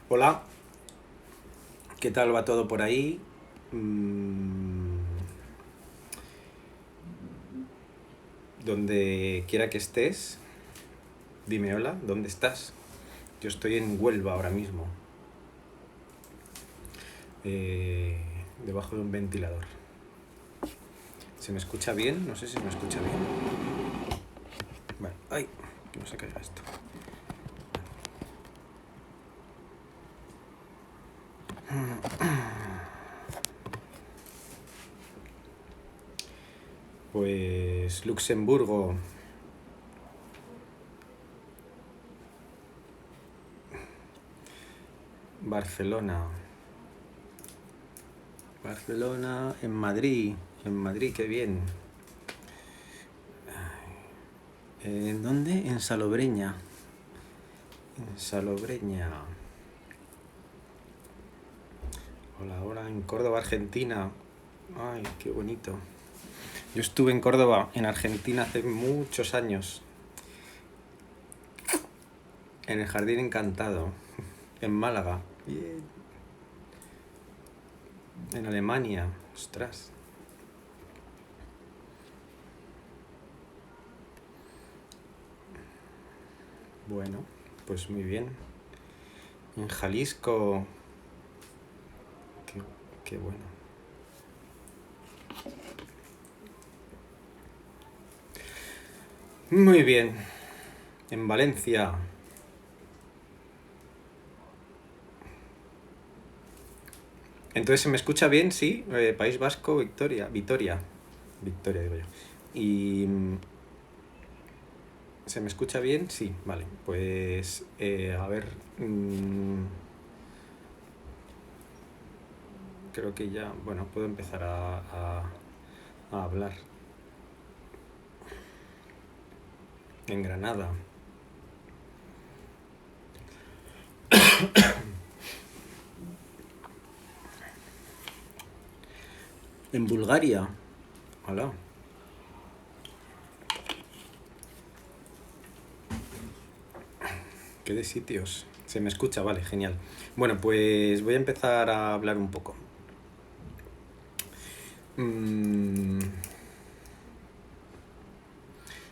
Hola, ¿qué tal va todo por ahí? Donde quiera que estés, dime hola, ¿dónde estás? Yo estoy en Huelva ahora mismo, eh, debajo de un ventilador. ¿Se me escucha bien? No sé si se me escucha bien. Vale, ay, que no se caiga esto. Pues Luxemburgo, Barcelona, en Madrid, qué bien. ¿En dónde? En Salobreña. En Salobreña. Hola, ahora en Córdoba, Argentina. Ay, qué bonito. Yo estuve en Córdoba, en Argentina, hace muchos años. En el Jardín Encantado. En Málaga. Bien. En Alemania. Ostras. Bueno, pues muy bien. En Jalisco. Qué, qué bueno. Muy bien. En Valencia. Entonces, ¿se me escucha bien? Sí. País Vasco, Victoria. Vitoria. Victoria, digo yo. Y... ¿Se me escucha bien? Sí, vale. Pues, a ver... creo que ya, bueno, puedo empezar a hablar. En Granada. En Bulgaria. Hola. ¿Qué de sitios? Se me escucha, vale, genial. Bueno, pues voy a empezar a hablar un poco. Mm,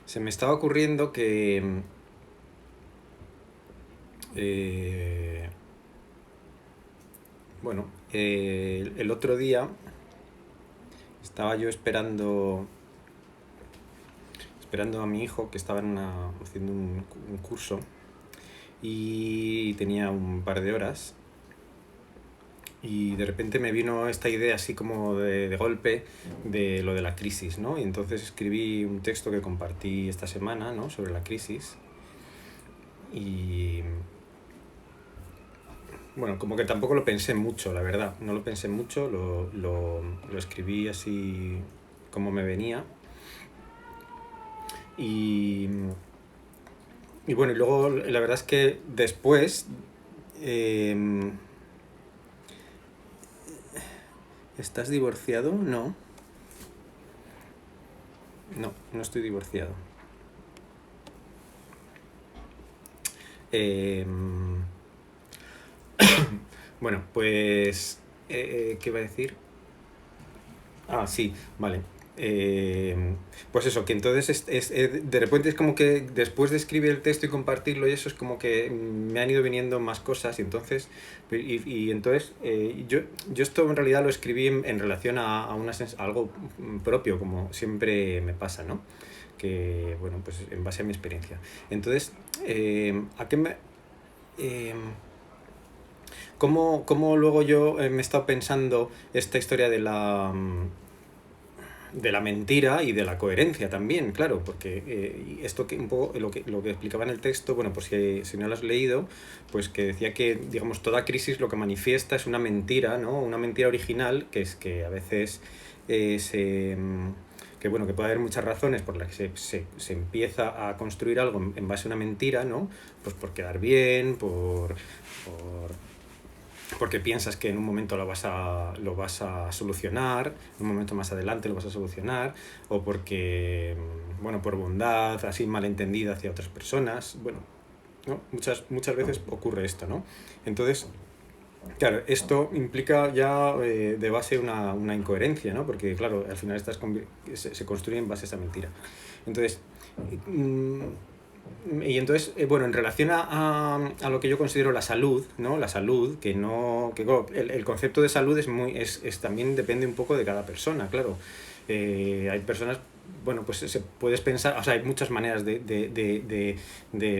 se me estaba ocurriendo que... bueno, el otro día estaba yo esperando a mi hijo que estaba haciendo un curso y tenía un par de horas y de repente me vino esta idea así como de golpe de lo de la crisis, ¿no? Y entonces escribí un texto que compartí esta semana, ¿no? Sobre la crisis y bueno, como que tampoco lo pensé mucho, la verdad, no lo pensé mucho, lo escribí así como me venía y, y bueno, y luego la verdad es que después... eh, ¿Estás divorciado? No. No, no estoy divorciado. Eh, bueno, pues... ¿qué iba a decir? Ah, sí, vale. Eh, pues eso, que entonces de repente es como que después de escribir el texto y compartirlo y eso es como que me han ido viniendo más cosas y entonces entonces yo esto en realidad lo escribí en relación a algo propio, como siempre me pasa, ¿no? Que, bueno, pues en base a mi experiencia. Entonces, ¿a qué me... eh, ¿cómo luego yo me he estado pensando esta historia de la mentira y de la coherencia también, claro, porque esto que un poco lo que explicaba en el texto, bueno, pues si no lo has leído, pues que decía que, digamos, toda crisis lo que manifiesta es una mentira, ¿no? Una mentira original, que es que a veces que bueno, que puede haber muchas razones por las que se empieza a construir algo en base a una mentira, ¿no? Pues por quedar bien, porque piensas que en un momento lo vas a solucionar, en un momento más adelante lo vas a solucionar, o porque, bueno, por bondad así malentendida hacia otras personas, bueno, ¿no? Muchas veces ocurre esto, ¿no? Entonces, claro, esto implica ya de base una incoherencia, ¿no? Porque, claro, al final se construye en base a esa mentira. Entonces, mm, y entonces, bueno, en relación a lo que yo considero la salud, ¿no? La salud, que no. Que claro, el concepto de salud también depende un poco de cada persona, claro. Hay personas. Bueno, pues puedes pensar, o sea, hay muchas maneras de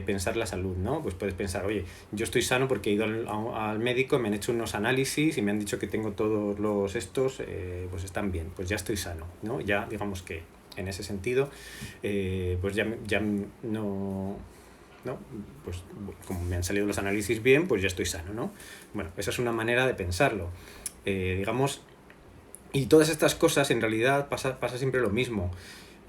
pensar la salud, ¿no? Pues puedes pensar, oye, yo estoy sano porque he ido al médico, me han hecho unos análisis y me han dicho que tengo todos los estos, pues están bien, pues ya estoy sano, ¿no? Ya, digamos que en ese sentido, pues ya no, ¿no? Pues como me han salido los análisis bien, pues ya estoy sano, ¿no? Bueno, esa es una manera de pensarlo. Digamos, y todas estas cosas en realidad pasa siempre lo mismo.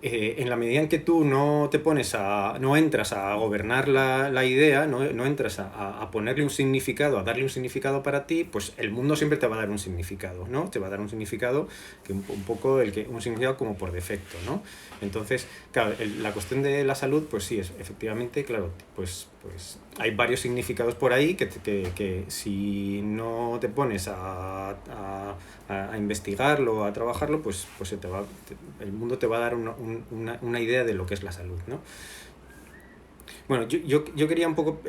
En la medida en que tú no te pones no entras a gobernar la idea, no entras a ponerle un significado, a darle un significado para ti, pues el mundo siempre te va a dar un significado, ¿no? Te va a dar un significado que un poco un significado como por defecto, ¿no? Entonces, claro, la cuestión de la salud, pues sí, efectivamente, claro, pues hay varios significados por ahí que si no te pones a investigarlo, a trabajarlo, pues el mundo te va a dar una idea de lo que es la salud, ¿no? Bueno, yo quería un poco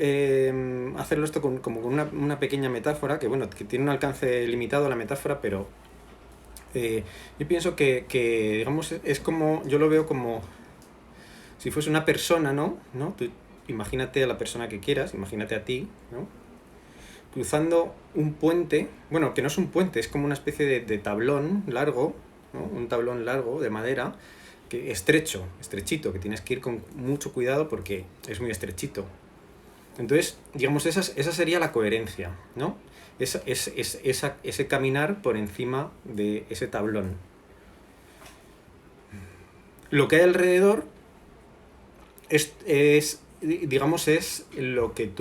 hacerlo esto como con una pequeña metáfora, que bueno, que tiene un alcance limitado la metáfora, pero yo pienso que, digamos, es como, yo lo veo como si fuese una persona, ¿no? Tú imagínate a la persona que quieras, imagínate a ti, ¿no? Cruzando un puente, bueno, que no es un puente, es como una especie de tablón largo, ¿no? Un tablón largo de madera, estrechito, que tienes que ir con mucho cuidado porque es muy estrechito. Entonces, digamos, esa sería la coherencia, ¿no? Ese caminar por encima de ese tablón. Lo que hay alrededor digamos, es lo que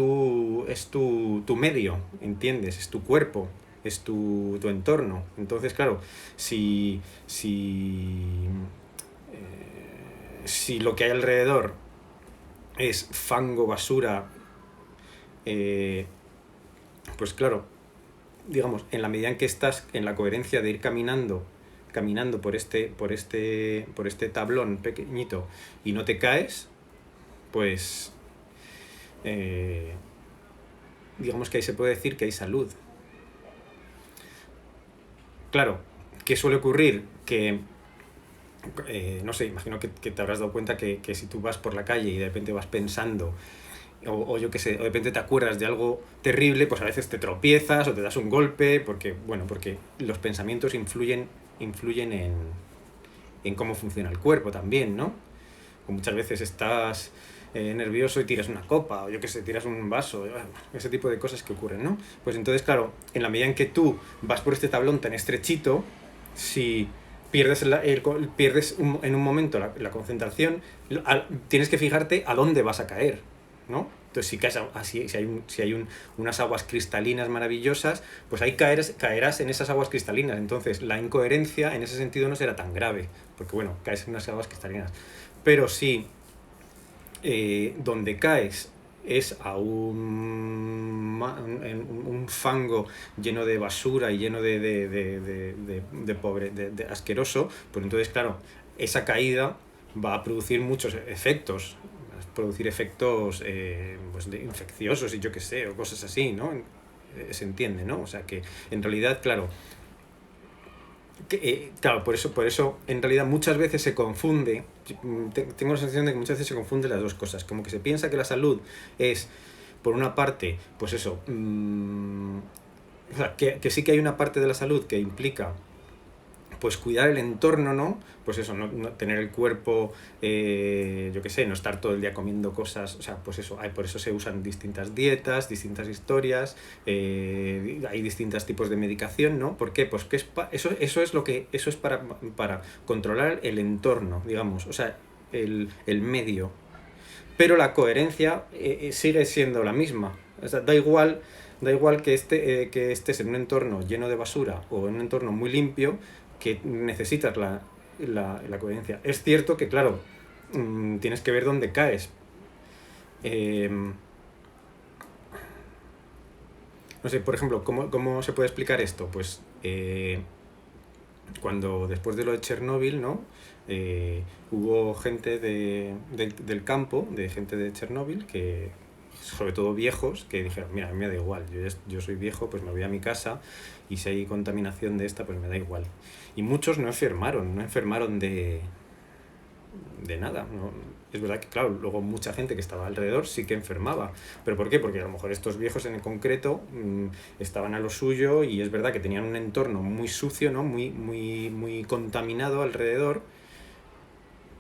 es tu medio, ¿entiendes? Es tu cuerpo, es tu entorno. Entonces, claro, si lo que hay alrededor es fango, basura, pues claro, digamos, en la medida en que estás en la coherencia de ir caminando por este tablón pequeñito y no te caes, pues digamos que ahí se puede decir que hay salud. Claro, ¿qué suele ocurrir? Que, no sé, imagino que te habrás dado cuenta que si tú vas por la calle y de repente vas pensando, o yo qué sé, o de repente te acuerdas de algo terrible, pues a veces te tropiezas o te das un golpe, porque los pensamientos influyen en cómo funciona el cuerpo también, ¿no? O muchas veces estás nervioso y tiras una copa, o yo qué sé, tiras un vaso, ese tipo de cosas que ocurren, ¿no? Pues entonces, claro, en la medida en que tú vas por este tablón tan estrechito, si pierdes en un momento la concentración, tienes que fijarte a dónde vas a caer, ¿no? Entonces, si hay unas aguas cristalinas maravillosas, pues ahí caerás en esas aguas cristalinas. Entonces, la incoherencia en ese sentido no será tan grave, porque bueno, caes en unas aguas cristalinas. Pero si donde caes es en un fango lleno de basura y lleno de asqueroso, pues entonces, claro, esa caída va a producir muchos efectos. Va a producir efectos pues infecciosos y yo qué sé, o cosas así, ¿no? Se entiende, ¿no? O sea que en realidad, claro, claro, por eso en realidad muchas veces se confunde, tengo la sensación de que muchas veces se confunden las dos cosas, como que se piensa que la salud es, por una parte, pues eso, o sea, que sí que hay una parte de la salud que implica pues cuidar el entorno, ¿no? Pues eso, no tener el cuerpo, yo qué sé, no estar todo el día comiendo cosas, o sea, pues eso, por eso se usan distintas dietas, distintas historias, hay distintos tipos de medicación, ¿no? ¿Por qué? Pues que eso es para controlar el entorno, digamos, o sea, el medio. Pero la coherencia sigue siendo la misma. O sea, da igual que estés en un entorno lleno de basura o en un entorno muy limpio, que necesitas la coherencia. Es cierto que, claro, tienes que ver dónde caes. no sé, por ejemplo, ¿cómo se puede explicar esto? Pues cuando después de lo de Chernóbil, ¿no? Hubo gente del campo, de gente de Chernóbil, que sobre todo viejos, que dijeron, mira, a mí me da igual, yo soy viejo, pues me voy a mi casa y si hay contaminación de esta, pues me da igual. Y muchos no enfermaron de nada. ¿No? Es verdad que, claro, luego mucha gente que estaba alrededor sí que enfermaba. ¿Pero por qué? Porque a lo mejor estos viejos en el concreto estaban a lo suyo y es verdad que tenían un entorno muy sucio, ¿no? Muy contaminado alrededor,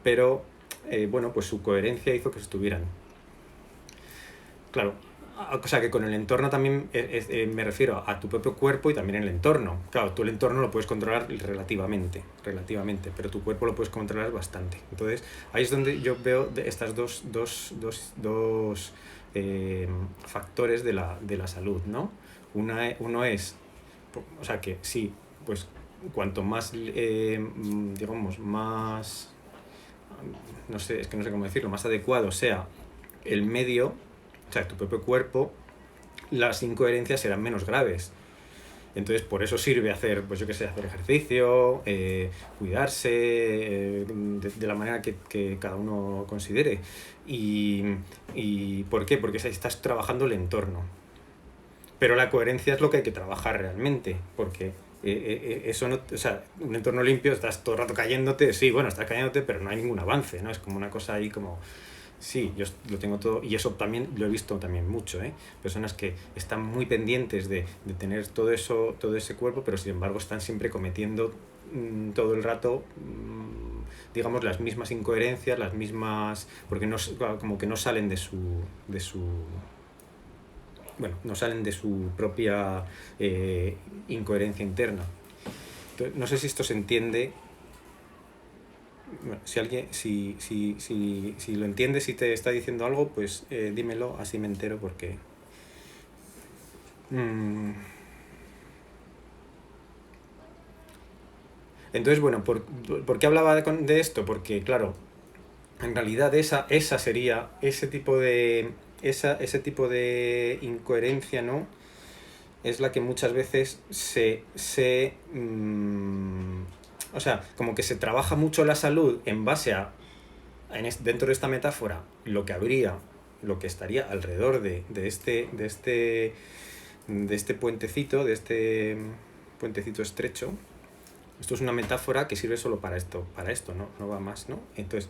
pero bueno, pues su coherencia hizo que estuvieran. Claro, o sea que con el entorno también me refiero a tu propio cuerpo y también el entorno. Claro, tú el entorno lo puedes controlar relativamente, pero tu cuerpo lo puedes controlar bastante. Entonces, ahí es donde yo veo estas dos factores de la salud, ¿no? Uno es, o sea que sí, pues cuanto más, digamos, más, no sé, es que no sé cómo decirlo, más adecuado sea el medio, o sea, tu propio cuerpo, las incoherencias serán menos graves. Entonces, por eso sirve hacer, pues yo qué sé, hacer ejercicio, cuidarse, de la manera que cada uno considere. ¿Y por qué? Porque estás trabajando el entorno. Pero la coherencia es lo que hay que trabajar realmente, porque eso no, o sea, un entorno limpio, estás todo el rato cayéndote, sí, bueno, estás cayéndote, pero no hay ningún avance, ¿no? Es como una cosa ahí como, sí, yo lo tengo todo, y eso también lo he visto también mucho, ¿eh? Personas que están muy pendientes de tener todo eso, todo ese cuerpo, pero sin embargo están siempre cometiendo todo el rato, digamos, las mismas incoherencias, las mismas, porque no, como que no salen de su bueno, no salen de su propia incoherencia interna. Entonces, no sé si esto se entiende. Bueno, si alguien, si lo entiendes, si te está diciendo algo, pues dímelo, así me entero porque... Mm. Entonces, bueno, ¿por qué hablaba de esto? Porque, claro, en realidad esa sería ese tipo de... ese tipo de incoherencia, ¿no? Es la que muchas veces o sea, como que se trabaja mucho la salud en base a, dentro de esta metáfora, lo que habría, lo que estaría alrededor de este puentecito estrecho. Esto es una metáfora que sirve solo para esto, ¿no? No va más, ¿no? Entonces,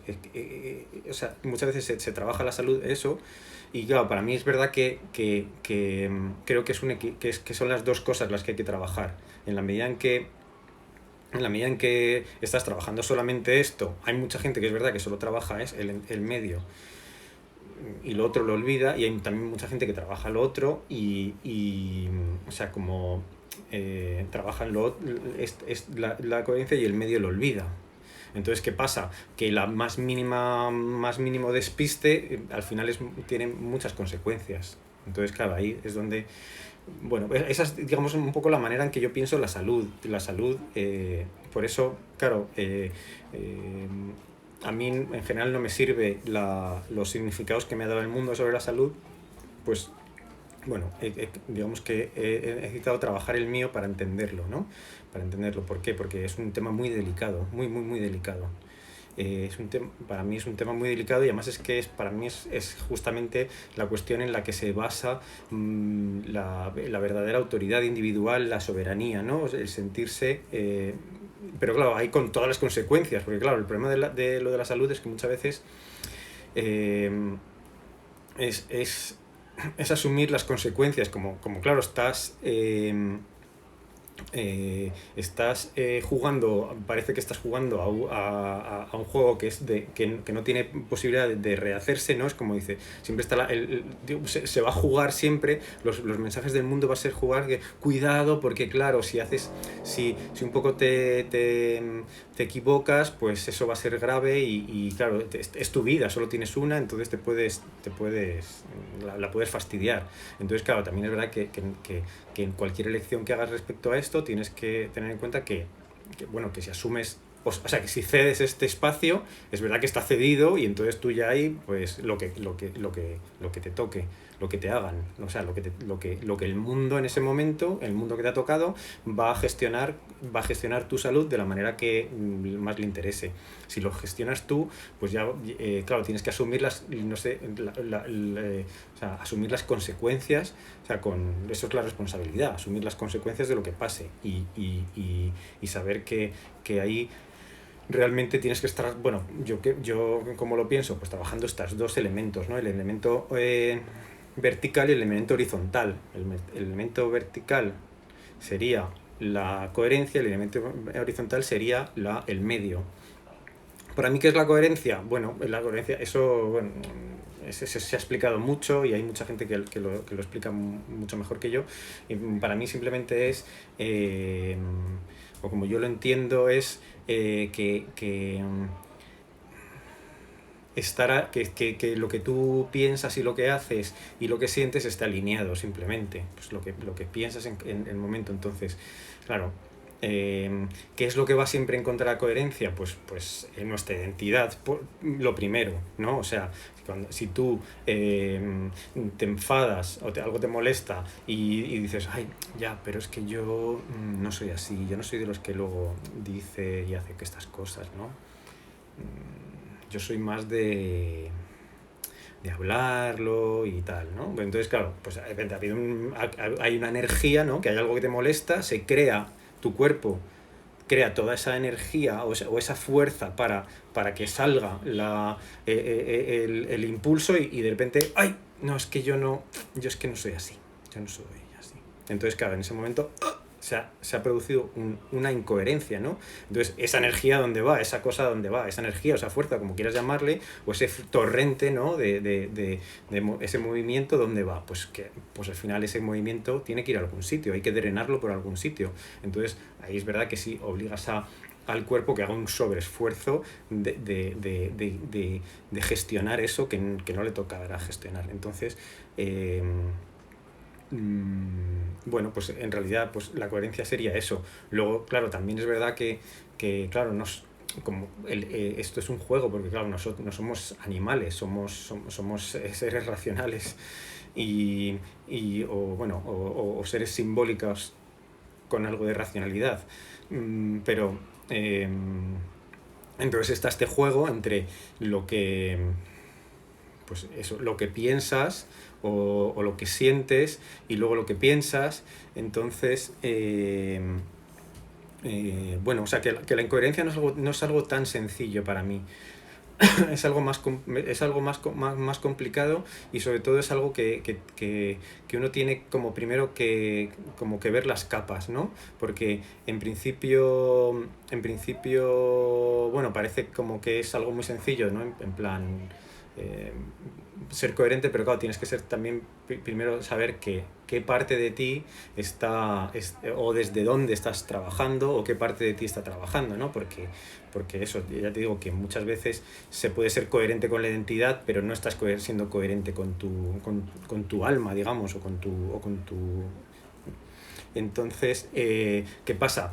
o sea, muchas veces se trabaja la salud eso, y claro, para mí es verdad que creo que, que son las dos cosas las que hay que trabajar. En la medida en que estás trabajando solamente esto, hay mucha gente que es verdad que solo trabaja el medio y lo otro lo olvida, y hay también mucha gente que trabaja lo otro o sea, como trabaja la coherencia y el medio lo olvida. Entonces, ¿qué pasa? Que la más mínimo despiste al final tiene muchas consecuencias. Entonces, claro, ahí es donde... Bueno, esa es, digamos, un poco la manera en que yo pienso la salud. La salud, por eso, claro, a mí en general no me sirve los significados que me ha dado el mundo sobre la salud, pues bueno, digamos que he necesitado trabajar el mío para entenderlo, ¿no? Para entenderlo. ¿Por qué? Porque es un tema muy delicado, muy delicado. Para mí es un tema muy delicado y además para mí es justamente la cuestión en la que se basa la verdadera autoridad individual, la soberanía, ¿no? El sentirse... pero claro, ahí con todas las consecuencias, porque claro, el problema de lo de la salud es que muchas veces eh, es asumir las consecuencias, como claro, estás jugando, parece que estás jugando a un juego que no tiene posibilidad de rehacerse, ¿no? Es como dice, siempre está se va a jugar siempre, los mensajes del mundo va a ser jugar, que cuidado, porque claro, si un poco te equivocas, pues eso va a ser grave y claro, es tu vida, solo tienes una, entonces la puedes fastidiar. Entonces, claro, también es verdad que en cualquier elección que hagas respecto a esto tienes que tener en cuenta bueno, que si asumes, o sea, que si cedes este espacio, es verdad que está cedido y entonces tú ya hay pues lo que te toque. lo que te hagan, o sea, lo que el mundo en ese momento, el mundo que te ha tocado, va a gestionar tu salud de la manera que más le interese. Si lo gestionas tú, pues ya, claro, tienes que asumir no sé, o sea, asumir las consecuencias, o sea, eso es la responsabilidad, asumir las consecuencias de lo que pase y saber que ahí realmente tienes que estar, bueno, yo como lo pienso, pues trabajando estos dos elementos, ¿no? El elemento vertical y el elemento horizontal. El elemento vertical sería la coherencia, el elemento horizontal sería el medio. Para mí, ¿qué es la coherencia? Bueno, la coherencia, eso, bueno, se ha explicado mucho y hay mucha gente que lo explica mucho mejor que yo. Y para mí simplemente es, o como yo lo entiendo, es que lo que tú piensas y lo que haces y lo que sientes está alineado simplemente. Pues lo que piensas en el momento. Entonces, claro, ¿qué es lo que va siempre en contra de la coherencia? Pues en nuestra identidad, lo primero, ¿no? O sea, si tú te enfadas o algo te molesta y dices, ay, ya, pero es que yo no soy así, yo no soy de los que luego dice y hace que estas cosas, ¿no? Yo soy más de hablarlo y tal, ¿no? Entonces, claro, pues de repente hay una energía, ¿no? Que hay algo que te molesta, se crea, tu cuerpo crea toda esa energía o esa fuerza para que salga el impulso y de repente, ¡ay! No, es que yo es que no soy así, yo no soy así. Entonces, claro, en ese momento se ha producido una incoherencia, ¿no? Entonces, esa energía dónde va, esa cosa dónde va, esa energía o esa fuerza, como quieras llamarle, o ese torrente, ¿no? De ese movimiento, ¿dónde va? Pues al final ese movimiento tiene que ir a algún sitio, hay que drenarlo por algún sitio. Entonces, ahí es verdad que sí, obligas al cuerpo que haga un sobreesfuerzo de gestionar eso que no le tocará gestionar. Entonces, bueno, pues en realidad pues la coherencia sería eso. Luego, claro, también es verdad que claro, esto es un juego, porque claro, nosotros no somos animales, somos seres racionales o seres simbólicos con algo de racionalidad. Pero entonces está este juego entre lo que pues eso, lo que piensas o lo que sientes y luego lo que piensas. Entonces, bueno, o sea, que la incoherencia no es algo tan sencillo para mí. Es algo más complicado y sobre todo es algo que uno tiene como primero como que ver las capas, ¿no? Porque en principio, bueno, parece como que es algo muy sencillo, ¿no? En plan, eh, ser coherente, pero claro, tienes que ser también primero saber qué parte de ti o desde dónde estás trabajando o qué parte de ti está trabajando, ¿no? Porque eso, ya te digo que muchas veces se puede ser coherente con la identidad, pero no estás siendo coherente con tu alma, digamos, o con tu. Entonces, ¿qué pasa?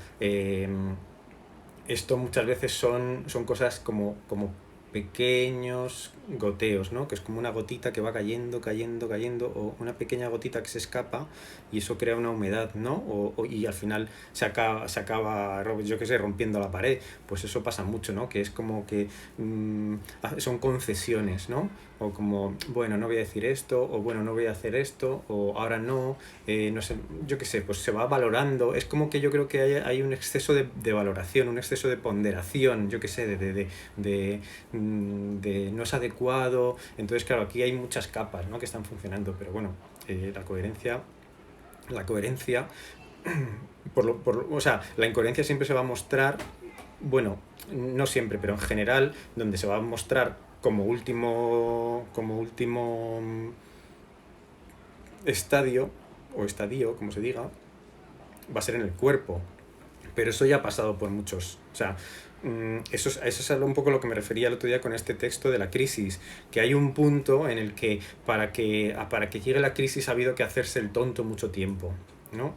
Esto muchas veces son cosas como pequeños goteos, ¿no? Que es como una gotita que va cayendo, cayendo, cayendo, o una pequeña gotita que se escapa y eso crea una humedad, ¿no? Y al final se acaba, yo qué sé, rompiendo la pared. Pues eso pasa mucho, ¿no? Que es como que son concesiones, ¿no? O como, bueno, no voy a decir esto, o bueno, no voy a hacer esto, o ahora no, no sé, yo qué sé, pues se va valorando. Es como que yo creo que hay un exceso de valoración, un exceso de ponderación, yo qué sé, de no es adecuado. Entonces, claro, aquí hay muchas capas, ¿no? Que están funcionando, pero bueno, la coherencia, o sea, la incoherencia siempre se va a mostrar, bueno, no siempre, pero en general, donde se va a mostrar como último estadio, como se diga, va a ser en el cuerpo. Pero eso ya ha pasado por muchos. O sea, eso es un poco lo que me refería el otro día con este texto de la crisis, que hay un punto en el que para que llegue la crisis ha habido que hacerse el tonto mucho tiempo, ¿no?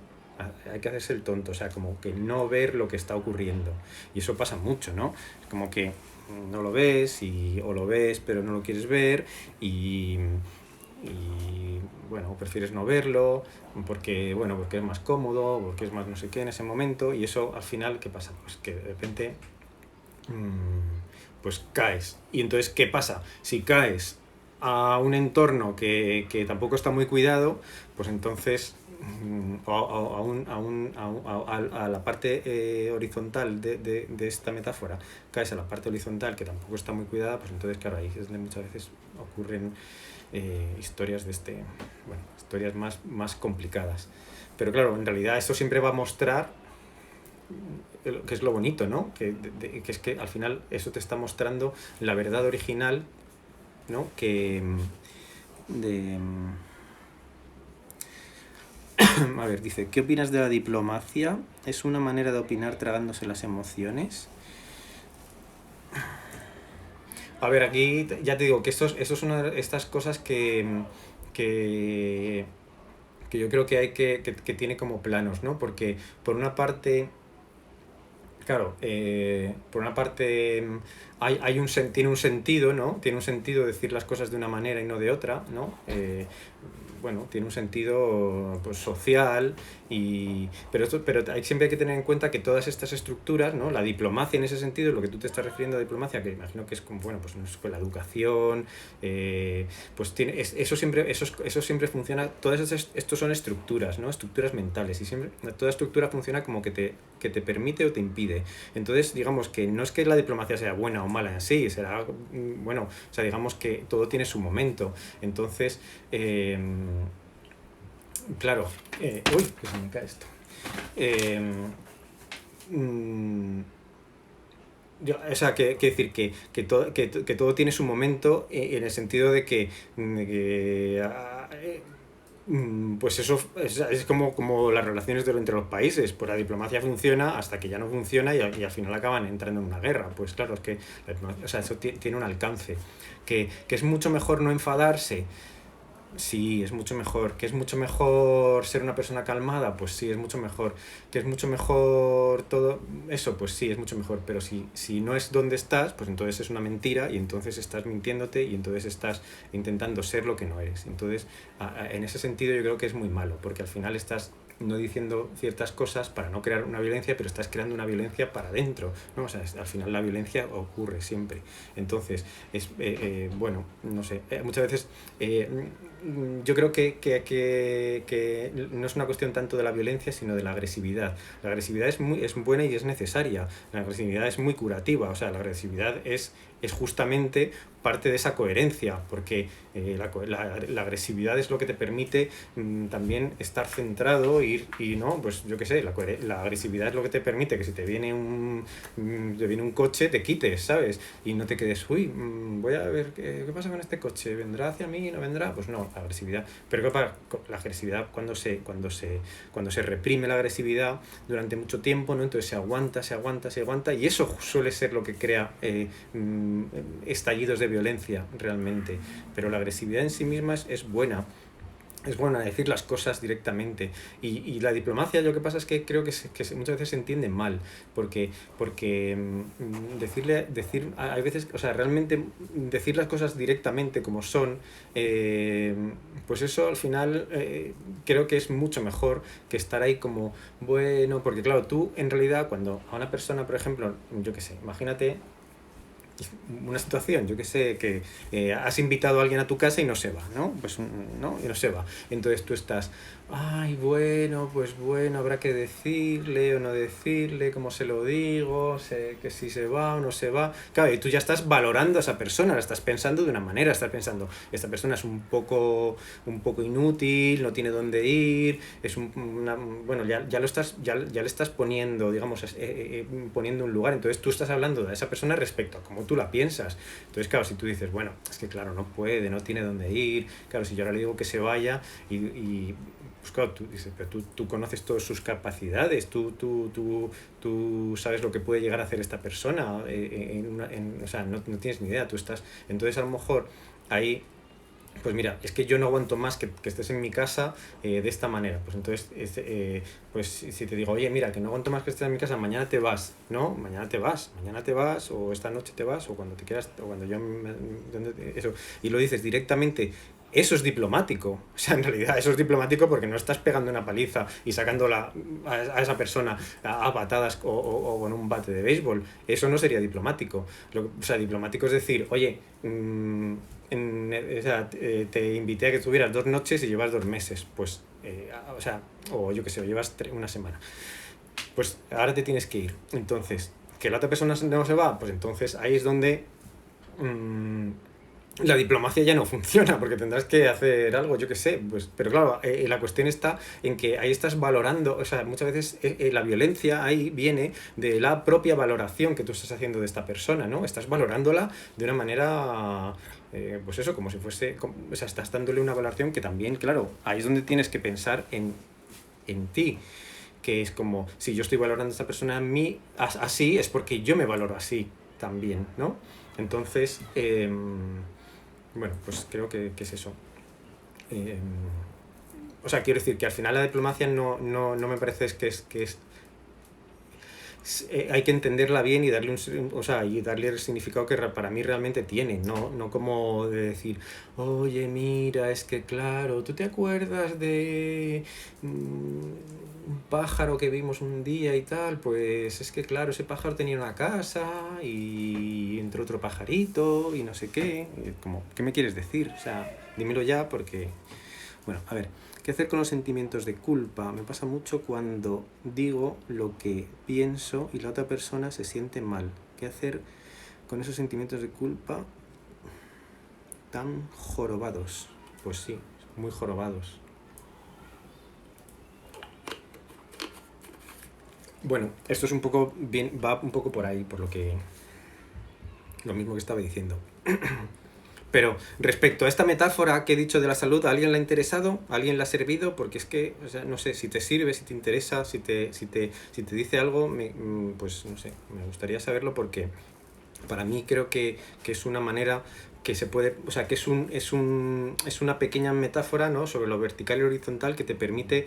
Hay que hacerse el tonto, o sea, como que no ver lo que está ocurriendo. Y eso pasa mucho, ¿no? Es como que no lo ves o lo ves pero no lo quieres ver y bueno, prefieres no verlo, porque, bueno, porque es más cómodo, porque es más no sé qué en ese momento, y eso al final, ¿qué pasa? Pues que de repente, pues caes. Y entonces, ¿qué pasa? Si caes a un entorno que tampoco está muy cuidado, pues entonces a la parte horizontal de esta metáfora, caes a la parte horizontal que tampoco está muy cuidada, pues entonces, claro, ahí es donde muchas veces ocurren historias de bueno, historias más complicadas. Pero claro, en realidad esto siempre va a mostrar que es lo bonito, ¿no? Que es que al final eso te está mostrando la verdad original, ¿no? De, a ver, dice, ¿qué opinas de la diplomacia? ¿Es una manera de opinar tragándose las emociones? A ver, aquí ya te digo que esto es una de estas cosas que, que yo creo que hay que tiene como planos, ¿no? Porque por una parte, claro, por una parte tiene un sentido, ¿no? Tiene un sentido decir las cosas de una manera y no de otra, ¿no? Bueno, tiene un sentido pues, social, pero siempre hay que tener en cuenta que todas estas estructuras, ¿no? La diplomacia en ese sentido, lo que tú te estás refiriendo a diplomacia, que imagino que es como, bueno, pues con la educación, pues eso siempre funciona, estos son estructuras, ¿no? Estructuras mentales, y siempre toda estructura funciona como que te permite o te impide. Entonces, digamos que no es que la diplomacia sea buena o mala en sí, será, bueno, o sea, digamos que todo tiene su momento. Entonces, claro, uy, que se me cae esto. Eh, mm, o sea, que decir que todo tiene su momento en el sentido de pues eso es como las relaciones entre los países. Pues la diplomacia funciona hasta que ya no funciona y al final acaban entrando en una guerra. Pues claro, es que o sea, eso tiene un alcance. Que es mucho mejor no enfadarse. Sí, es mucho mejor. ¿Que es mucho mejor ser una persona calmada? Pues sí, es mucho mejor. ¿Que es mucho mejor todo eso? Pues sí, es mucho mejor. Pero si no es donde estás, pues entonces es una mentira y entonces estás mintiéndote y entonces estás intentando ser lo que no eres. Entonces, en ese sentido yo creo que es muy malo, porque al final estás no diciendo ciertas cosas para no crear una violencia, pero estás creando una violencia para adentro, ¿no? O sea, al final la violencia ocurre siempre. Entonces, bueno, no sé, muchas veces yo creo que no es una cuestión tanto de la violencia, sino de la agresividad. La agresividad es buena y es necesaria. La agresividad es muy curativa. O sea, la agresividad es justamente parte de esa coherencia, porque la agresividad es lo que te permite también estar centrado y no, pues yo qué sé, la agresividad es lo que te permite que si te viene un coche, te quites, ¿sabes? Y no te quedes, uy, voy a ver qué pasa con este coche, ¿vendrá hacia mí? ¿No vendrá? Pues no, la agresividad. Pero ¿qué pasa? La agresividad cuando se reprime la agresividad durante mucho tiempo, ¿no? Entonces se aguanta y eso suele ser lo que crea estallidos de violencia realmente. Pero la agresividad en sí misma es buena. Es bueno decir las cosas directamente. Y la diplomacia, lo que pasa es que creo que muchas veces se entiende mal. Porque hay veces, o sea, realmente decir las cosas directamente como son, pues eso al final creo que es mucho mejor que estar ahí como, bueno, porque claro, tú en realidad cuando a una persona, por ejemplo, yo qué sé, imagínate una situación, yo que sé, que has invitado a alguien a tu casa y no se va, ¿no? Pues no, y no se va. Entonces tú estás, ay, bueno, pues bueno, habrá que decirle o no decirle, cómo se lo digo, que si se va o no se va. Claro, y tú ya estás valorando a esa persona, la estás pensando de una manera, estás pensando, esta persona es un poco inútil, no tiene dónde ir, bueno, ya le estás poniendo, digamos, poniendo un lugar. Entonces tú estás hablando de esa persona respecto a cómo tú la piensas. Entonces, claro, si tú dices, bueno, es que claro, no puede, no tiene dónde ir, claro, si yo ahora le digo que se vaya pues claro, tú dices, pero tú conoces todas sus capacidades, tú sabes lo que puede llegar a hacer esta persona, o sea, no tienes ni idea, tú estás, entonces a lo mejor ahí pues mira, es que yo no aguanto más que estés en mi casa de esta manera. Pues entonces, pues si te digo, oye, mira, que no aguanto más que estés en mi casa, mañana te vas, ¿no? Mañana te vas, o esta noche te vas, o cuando te quieras, o cuando yo eso. Y lo dices directamente eso es diplomático. O sea, en realidad eso es diplomático porque no estás pegando una paliza y sacándola a esa persona a patadas o con un bate de béisbol. Eso no sería diplomático. O sea, diplomático es decir, oye, o sea, te invité a que estuvieras 2 noches y llevas 2 meses. Pues, o sea, o yo qué sé, o llevas una semana. Pues ahora te tienes que ir. Entonces, que la otra persona no se va, pues entonces ahí es donde la diplomacia ya no funciona, porque tendrás que hacer algo, yo qué sé, pues, pero claro, la cuestión está en que ahí estás valorando, o sea, muchas veces la violencia ahí viene de la propia valoración que tú estás haciendo de esta persona, ¿no? Estás valorándola de una manera, pues eso, como si fuese, o sea, estás dándole una valoración que también, claro, ahí es donde tienes que pensar en ti, que es como, si yo estoy valorando a esta persona en mí así, es porque yo me valoro así también, ¿no? Entonces, bueno, pues creo que es eso. O sea, quiero decir que al final la diplomacia no me parece hay que entenderla bien y darle o sea, y darle el significado que para mí realmente tiene, no como de decir, oye, mira, es que claro, ¿tú te acuerdas de un pájaro que vimos un día y tal? Pues es que claro, ese pájaro tenía una casa y entró otro pajarito y no sé qué. Como, ¿qué me quieres decir? O sea, dímelo ya porque... Bueno, a ver, ¿qué hacer con los sentimientos de culpa? Me pasa mucho cuando digo lo que pienso y la otra persona se siente mal. ¿Qué hacer con esos sentimientos de culpa tan jorobados? Pues sí, muy jorobados. Bueno, esto es un poco bien, va un poco por ahí, por lo mismo que estaba diciendo. Pero respecto a esta metáfora que he dicho de la salud, ¿a alguien le ha interesado? ¿A alguien le ha servido? Porque es que, o sea, no sé, si te sirve, si te interesa, si te dice algo, pues no sé, me gustaría saberlo porque para mí creo que es una manera que se puede, o sea, que es una pequeña metáfora, ¿no?, sobre lo vertical y horizontal que te permite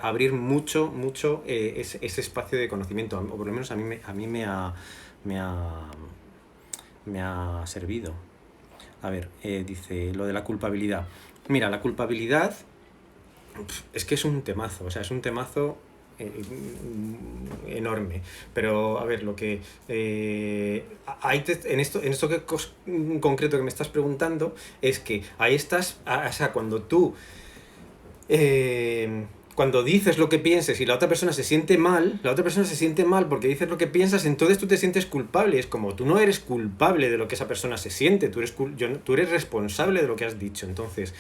abrir mucho ese espacio de conocimiento, o por lo menos a mí me ha servido. A ver, dice lo de la culpabilidad. Mira, la culpabilidad es que es un temazo, o sea, es un temazo enorme. Pero, a ver, lo que... en esto que concreto que me estás preguntando, es que ahí estás, o sea, cuando tú... cuando dices lo que pienses y la otra persona se siente mal, porque dices lo que piensas, entonces tú te sientes culpable. Es como, tú no eres culpable de lo que esa persona se siente, tú eres responsable de lo que has dicho. Entonces,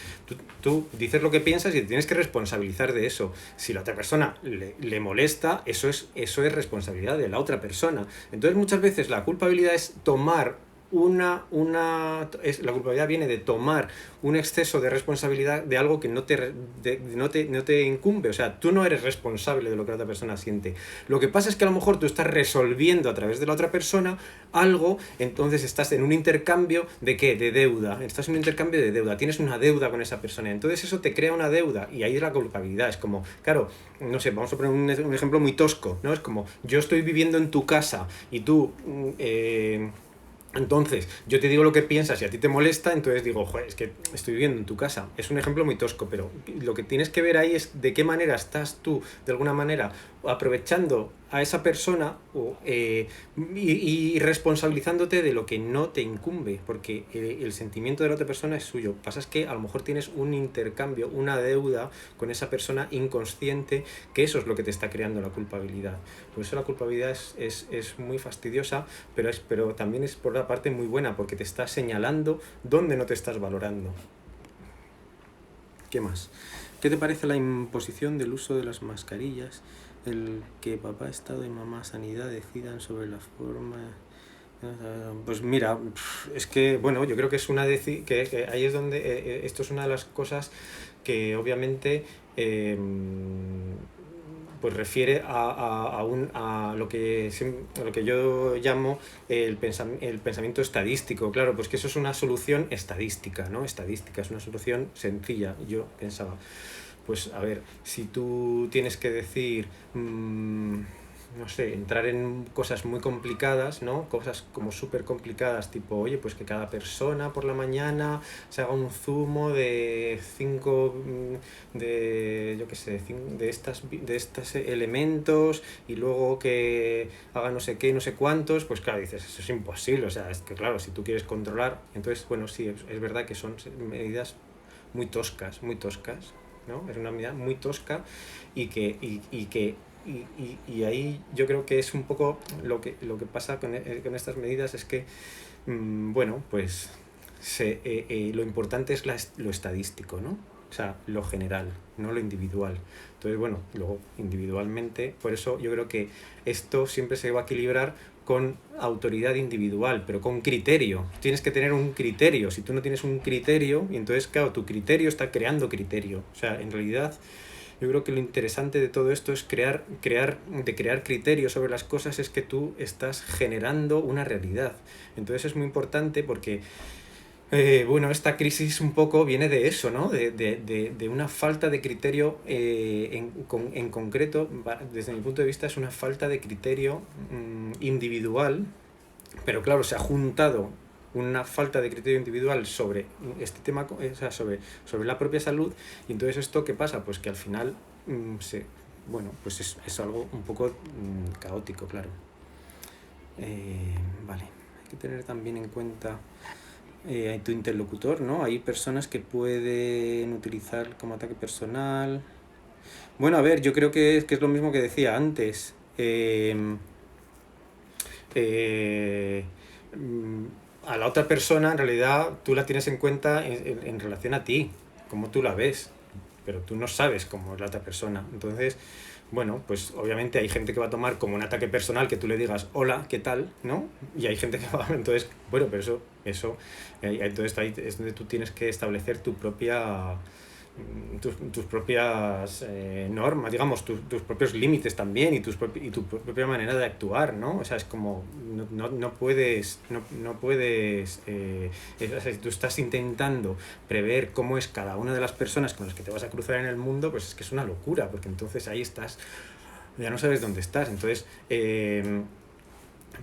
tú dices lo que piensas y te tienes que responsabilizar de eso. Si la otra persona le molesta, eso es responsabilidad de la otra persona. Entonces, muchas veces la culpabilidad es tomar la culpabilidad viene de tomar un exceso de responsabilidad de algo que no te incumbe. O sea, tú no eres responsable de lo que la otra persona siente. Lo que pasa es que a lo mejor tú estás resolviendo a través de la otra persona algo, entonces estás en un intercambio ¿de qué? De deuda. Estás en un intercambio de deuda. Tienes una deuda con esa persona. Entonces eso te crea una deuda y ahí es la culpabilidad. Es como, claro, no sé, vamos a poner un ejemplo muy tosco, ¿no? Es como, yo estoy viviendo en tu casa y tú... entonces, yo te digo lo que piensas y a ti te molesta, entonces digo, joder, es que estoy viviendo en tu casa. Es un ejemplo muy tosco, pero lo que tienes que ver ahí es de qué manera estás tú, de alguna manera, aprovechando a esa persona y responsabilizándote de lo que no te incumbe, porque el sentimiento de la otra persona es suyo. Lo que pasa es que a lo mejor tienes un intercambio, una deuda con esa persona inconsciente, que eso es lo que te está creando la culpabilidad. Por eso la culpabilidad es muy fastidiosa, pero también es por la parte muy buena, porque te está señalando dónde no te estás valorando. ¿Qué más? ¿Qué te parece la imposición del uso de las mascarillas? El que papá Estado y mamá Sanidad decidan sobre la forma... Pues mira, es que, bueno, yo creo que es que ahí es donde... esto es una de las cosas que obviamente... pues refiere a lo que yo llamo el pensamiento estadístico. Claro, pues que eso es una solución estadística, ¿no? Estadística, es una solución sencilla. Yo pensaba, pues a ver, si tú tienes que decir... no sé, entrar en cosas muy complicadas, ¿no? Cosas como súper complicadas, tipo, oye, pues que cada persona por la mañana se haga un zumo de cinco, yo qué sé, de estos elementos y luego que haga no sé qué, no sé cuántos, pues claro, dices, eso es imposible, o sea, es que claro, si tú quieres controlar, entonces, bueno, sí, es verdad que son medidas muy toscas, ¿no? Es una medida muy tosca y ahí yo creo que es un poco lo que pasa con estas medidas es que, bueno, pues lo importante es lo estadístico, ¿no? O sea, lo general, no lo individual. Entonces, bueno, luego individualmente, por eso yo creo que esto siempre se va a equilibrar con autoridad individual, pero con criterio. Tienes que tener un criterio. Si tú no tienes un criterio, y entonces, claro, tu criterio está creando criterio. O sea, en realidad, yo creo que lo interesante de todo esto es crear criterios sobre las cosas, es que tú estás generando una realidad. Entonces es muy importante porque bueno, esta crisis un poco viene de eso, ¿no? De una falta de criterio en concreto, desde mi punto de vista es una falta de criterio individual, pero claro, se ha juntado una falta de criterio individual sobre este tema, o sea, sobre la propia salud, y entonces esto ¿qué pasa? Pues que al final, bueno, pues es algo un poco caótico, claro. Vale, hay que tener también en cuenta tu interlocutor, ¿no? Hay personas que pueden utilizar como ataque personal. Bueno, a ver, yo creo que es lo mismo que decía antes. Eh, mm, a la otra persona, en realidad, tú la tienes en cuenta en relación a ti, como tú la ves, pero tú no sabes cómo es la otra persona. Entonces, bueno, pues obviamente hay gente que va a tomar como un ataque personal que tú le digas, hola, ¿qué tal? ¿No? Y hay gente que va, entonces, bueno, pero entonces ahí es donde tú tienes que establecer tus propias normas, digamos, tus propios límites también y tu propia manera de actuar, ¿no? O sea, es como, no puedes, no puedes, o sea, si tú estás intentando prever cómo es cada una de las personas con las que te vas a cruzar en el mundo, pues es que es una locura, porque entonces ahí estás, ya no sabes dónde estás. Entonces,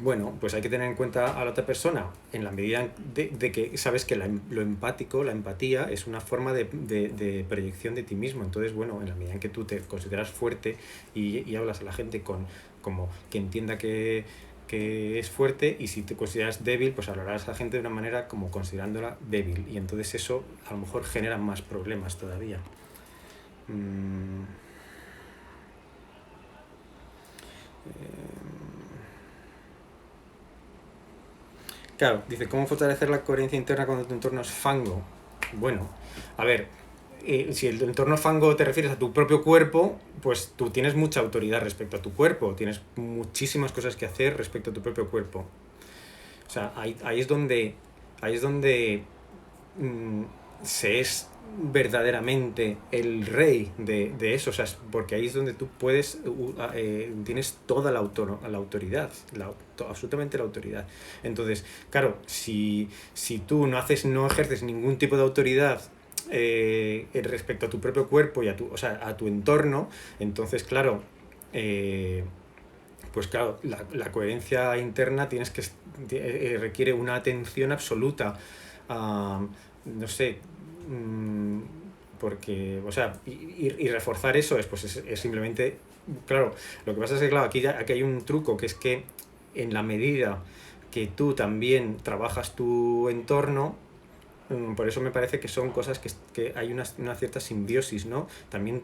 bueno, pues hay que tener en cuenta a la otra persona en la medida de que sabes que lo empático, la empatía, es una forma de proyección de ti mismo. Entonces, bueno, en la medida en que tú te consideras fuerte y hablas a la gente como que entienda que es fuerte, y si te consideras débil, pues hablarás a la gente de una manera como considerándola débil. Y entonces eso a lo mejor genera más problemas todavía. Mm, Claro, dice, ¿cómo fortalecer la coherencia interna cuando tu entorno es fango? Bueno, a ver, si el entorno fango te refieres a tu propio cuerpo, pues tú tienes mucha autoridad respecto a tu cuerpo, tienes muchísimas cosas que hacer respecto a tu propio cuerpo. O sea, ahí es donde mm, se es verdaderamente el rey de eso, o sea, porque ahí es donde tú tienes toda la autoridad, absolutamente la autoridad. Entonces, claro, si tú no ejerces ningún tipo de autoridad respecto a tu propio cuerpo y o sea, a tu entorno, entonces, claro, pues claro, la coherencia interna requiere una atención absoluta a, no sé, mm, porque, o sea, y reforzar eso es simplemente, claro, lo que pasa es que, claro, aquí hay un truco, que es que en la medida que tú también trabajas tu entorno, por eso me parece que son cosas que hay una cierta simbiosis, ¿no? También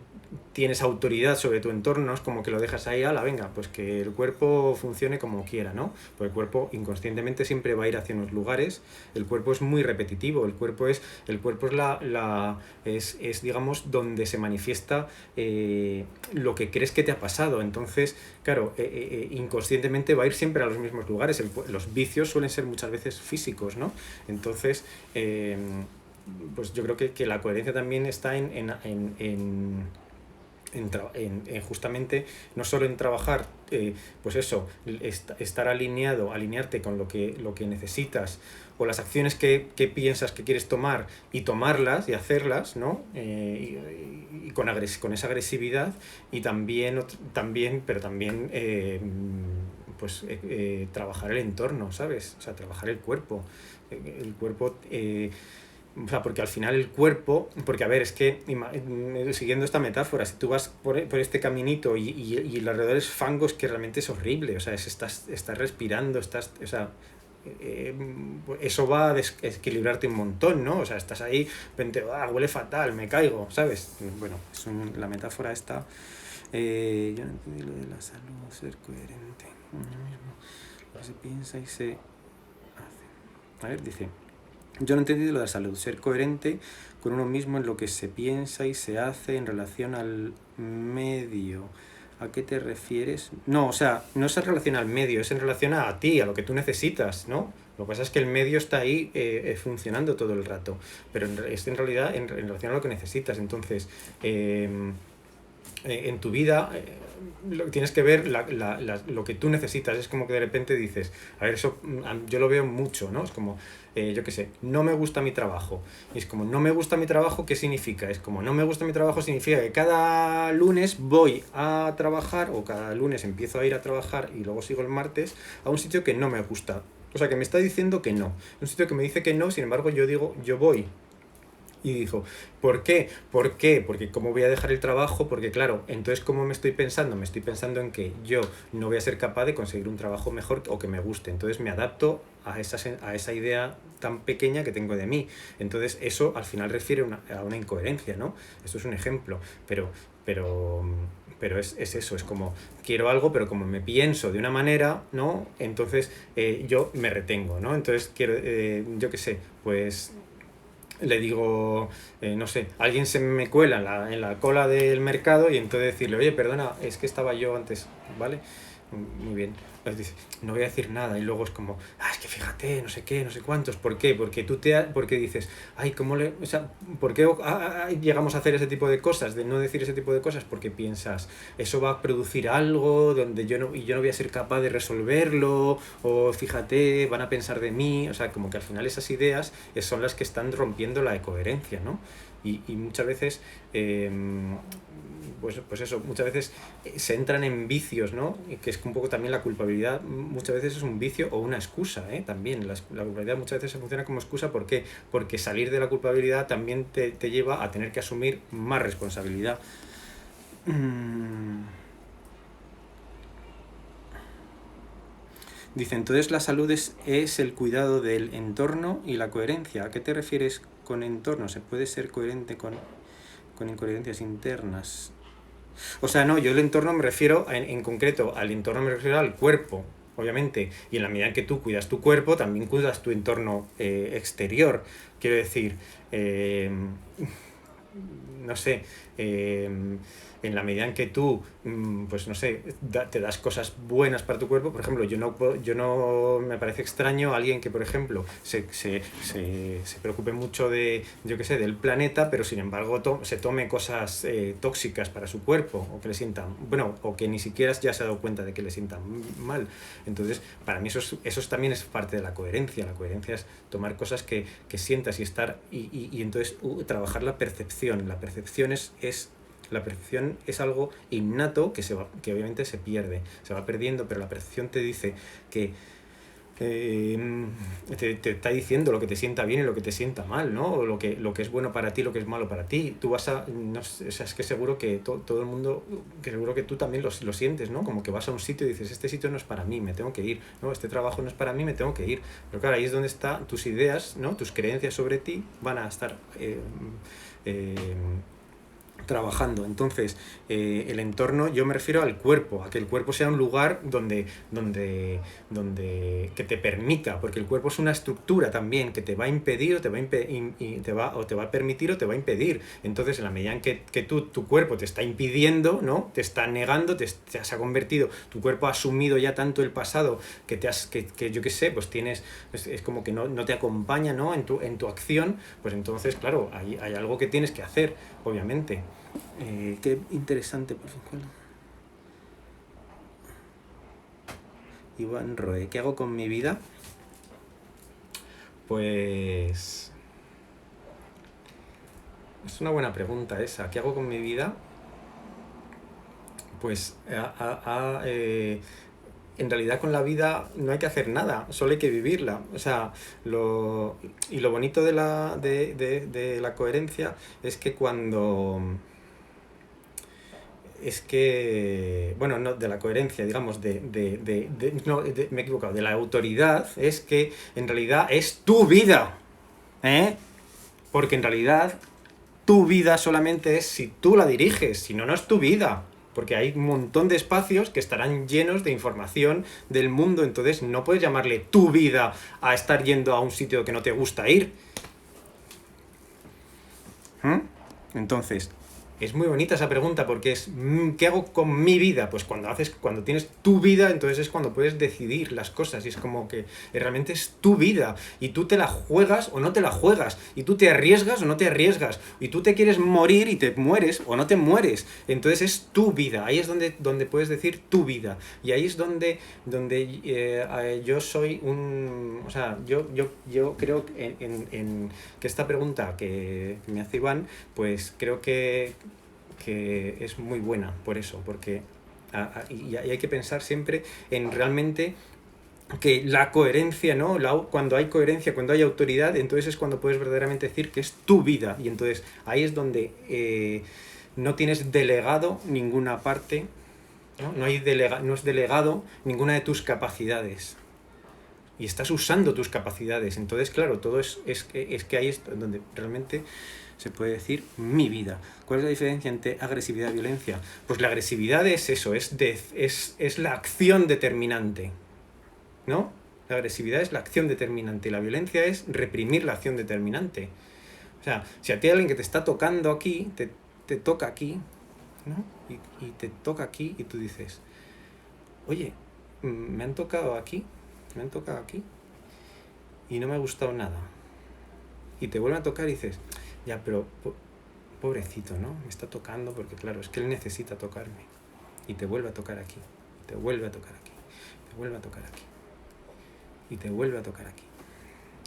tienes autoridad sobre tu entorno, no es como que lo dejas ahí, ala, venga, pues que el cuerpo funcione como quiera, ¿no? Pues el cuerpo inconscientemente siempre va a ir hacia unos lugares, el cuerpo es muy repetitivo, el cuerpo es digamos, donde se manifiesta lo que crees que te ha pasado. Entonces, claro, inconscientemente va a ir siempre a los mismos lugares. Los vicios suelen ser muchas veces físicos, ¿no? Entonces, pues yo creo que la coherencia también está en en justamente no solo en trabajar, pues eso, estar alinearte con lo que necesitas o las acciones que piensas que quieres tomar y tomarlas y hacerlas, ¿no? Y con esa agresividad y pero también pues trabajar el entorno, ¿sabes? O sea, trabajar el cuerpo. El cuerpo... o sea, porque al final el cuerpo, porque a ver, es que siguiendo esta metáfora, si tú vas por este caminito y alrededor es fango, es que realmente es horrible, o sea, estás respirando, o sea, eh, eso va a desequilibrarte un montón, ¿no? O sea, estás ahí, huele fatal, me caigo, ¿sabes? Bueno, la metáfora esta, yo no entendí lo de la salud, ser coherente, lo que se piensa y se hace. A ver, dice... Yo no he entendido lo de la salud, ser coherente con uno mismo en lo que se piensa y se hace en relación al medio. ¿A qué te refieres? No, o sea, no es en relación al medio, es en relación a ti, a lo que tú necesitas, ¿no? Lo que pasa es que el medio está ahí funcionando todo el rato, pero es en realidad en relación a lo que necesitas. Entonces, en tu vida tienes que ver lo que tú necesitas. Es como que de repente dices, a ver, eso yo lo veo mucho, ¿no? Es como, yo qué sé, no me gusta mi trabajo. Y es como, no me gusta mi trabajo, ¿qué significa? Es como, no me gusta mi trabajo significa que cada lunes voy a trabajar o cada lunes empiezo a ir a trabajar y luego sigo el martes a un sitio que no me gusta. O sea, que me está diciendo que no. Un sitio que me dice que no, sin embargo yo digo, yo voy. Y dijo, ¿por qué? ¿Por qué? Porque ¿cómo voy a dejar el trabajo? Porque claro, entonces ¿cómo me estoy pensando? Me estoy pensando en que yo no voy a ser capaz de conseguir un trabajo mejor o que me guste. Entonces me adapto a esa idea tan pequeña que tengo de mí. Entonces eso al final refiere a una incoherencia, ¿no? Esto es un ejemplo, pero es eso, es como quiero algo, pero como me pienso de una manera, ¿no? Entonces yo me retengo, ¿no? Entonces quiero, yo qué sé, pues le digo, no sé, alguien se me cuela en la cola del mercado y entonces decirle, oye, perdona, es que estaba yo antes, ¿vale? Muy bien. Entonces dice, no voy a decir nada y luego es como, es que fíjate, no sé qué, no sé cuántos, ¿por qué? Porque dices, ay, ¿cómo le...? O sea, ¿por qué llegamos a hacer ese tipo de cosas, de no decir ese tipo de cosas? Porque piensas, eso va a producir algo donde yo no voy a ser capaz de resolverlo, o fíjate, van a pensar de mí, o sea, como que al final esas ideas son las que están rompiendo la coherencia, ¿no? Y muchas veces... pues eso, muchas veces se entran en vicios, ¿no? Y que es un poco también la culpabilidad, muchas veces es un vicio o una excusa, ¿eh? También la culpabilidad muchas veces funciona como excusa, ¿por qué? Porque salir de la culpabilidad también te lleva a tener que asumir más responsabilidad. Dice, entonces la salud es el cuidado del entorno y la coherencia. ¿A qué te refieres con entorno? ¿Se puede ser coherente con incoherencias internas? O sea, no, yo el entorno me refiero, en concreto, al entorno me refiero al cuerpo, obviamente. Y en la medida en que tú cuidas tu cuerpo, también cuidas tu entorno exterior. Quiero decir, no sé, en la medida en que tú, pues no sé, te das cosas buenas para tu cuerpo, por ejemplo, yo no me parece extraño alguien que, por ejemplo, se preocupe mucho de, yo qué sé, del planeta, pero sin embargo se tome cosas tóxicas para su cuerpo, o que le sientan, bueno, o que ni siquiera ya se ha dado cuenta de que le sientan mal. Entonces, para mí eso también es parte de la coherencia. La coherencia es tomar cosas que sientas y estar, y entonces trabajar la percepción. La percepción es algo innato que obviamente se pierde, se va perdiendo, pero la percepción te dice que te está diciendo lo que te sienta bien y lo que te sienta mal, ¿no? O lo que es bueno para ti, lo que es malo para ti. Tú vas a... No sé, o sea, es que seguro que todo el mundo, que seguro que tú también lo sientes, ¿no? Como que vas a un sitio y dices, este sitio no es para mí, me tengo que ir, ¿no? Este trabajo no es para mí, me tengo que ir. Pero claro, ahí es donde están tus ideas, ¿no? Tus creencias sobre ti van a estar... trabajando. Entonces, el entorno, yo me refiero al cuerpo, a que el cuerpo sea un lugar donde que te permita, porque el cuerpo es una estructura también que te va a impedir o te va a permitir o te va a impedir. Entonces, en la medida en que tu cuerpo te está impidiendo, ¿no? Te está negando, te has convertido, tu cuerpo ha asumido ya tanto el pasado que yo qué sé, pues tienes, es como que no te acompaña, ¿no? En tu acción, pues entonces, claro, hay algo que tienes que hacer, obviamente. Qué interesante, por favor. Iván Roe, ¿qué hago con mi vida? Pues... es una buena pregunta esa. ¿Qué hago con mi vida? Pues en realidad con la vida no hay que hacer nada, solo hay que vivirla. O sea, y lo bonito de la coherencia es que cuando... es que, bueno, no de la coherencia, digamos, no, me he equivocado, de la autoridad, es que en realidad es tu vida, ¿eh? Porque en realidad tu vida solamente es si tú la diriges, si no, no es tu vida. Porque hay un montón de espacios que estarán llenos de información del mundo, entonces no puedes llamarle tu vida a estar yendo a un sitio que no te gusta ir. ¿Mm? Entonces, es muy bonita esa pregunta porque es ¿qué hago con mi vida? Pues cuando tienes tu vida, entonces es cuando puedes decidir las cosas y es como que realmente es tu vida y tú te la juegas o no te la juegas y tú te arriesgas o no te arriesgas y tú te quieres morir y te mueres o no te mueres. Entonces es tu vida, ahí es donde puedes decir tu vida y ahí es donde yo soy un... O sea, yo creo que esta pregunta que me hace Iván, pues creo que es muy buena por eso, porque y hay que pensar siempre en realmente que la coherencia, ¿no? Cuando hay coherencia, cuando hay autoridad, entonces es cuando puedes verdaderamente decir que es tu vida y entonces ahí es donde no tienes delegado ninguna parte, ¿no? No es delegado ninguna de tus capacidades y estás usando tus capacidades. Entonces, claro, todo es que ahí es donde realmente se puede decir mi vida. ¿Cuál es la diferencia entre agresividad y violencia? Pues la agresividad es eso, es la acción determinante, ¿no? La agresividad es la acción determinante y la violencia es reprimir la acción determinante. O sea, si a ti hay alguien que te está tocando aquí, te toca aquí, ¿no? Y te toca aquí y tú dices, oye, me han tocado aquí y no me ha gustado nada. Y te vuelve a tocar y dices, ya, pero pobrecito, ¿no? Me está tocando porque, claro, es que él necesita tocarme. Y te vuelve a tocar aquí, te vuelve a tocar aquí, te vuelve a tocar aquí. Y te vuelve a tocar aquí.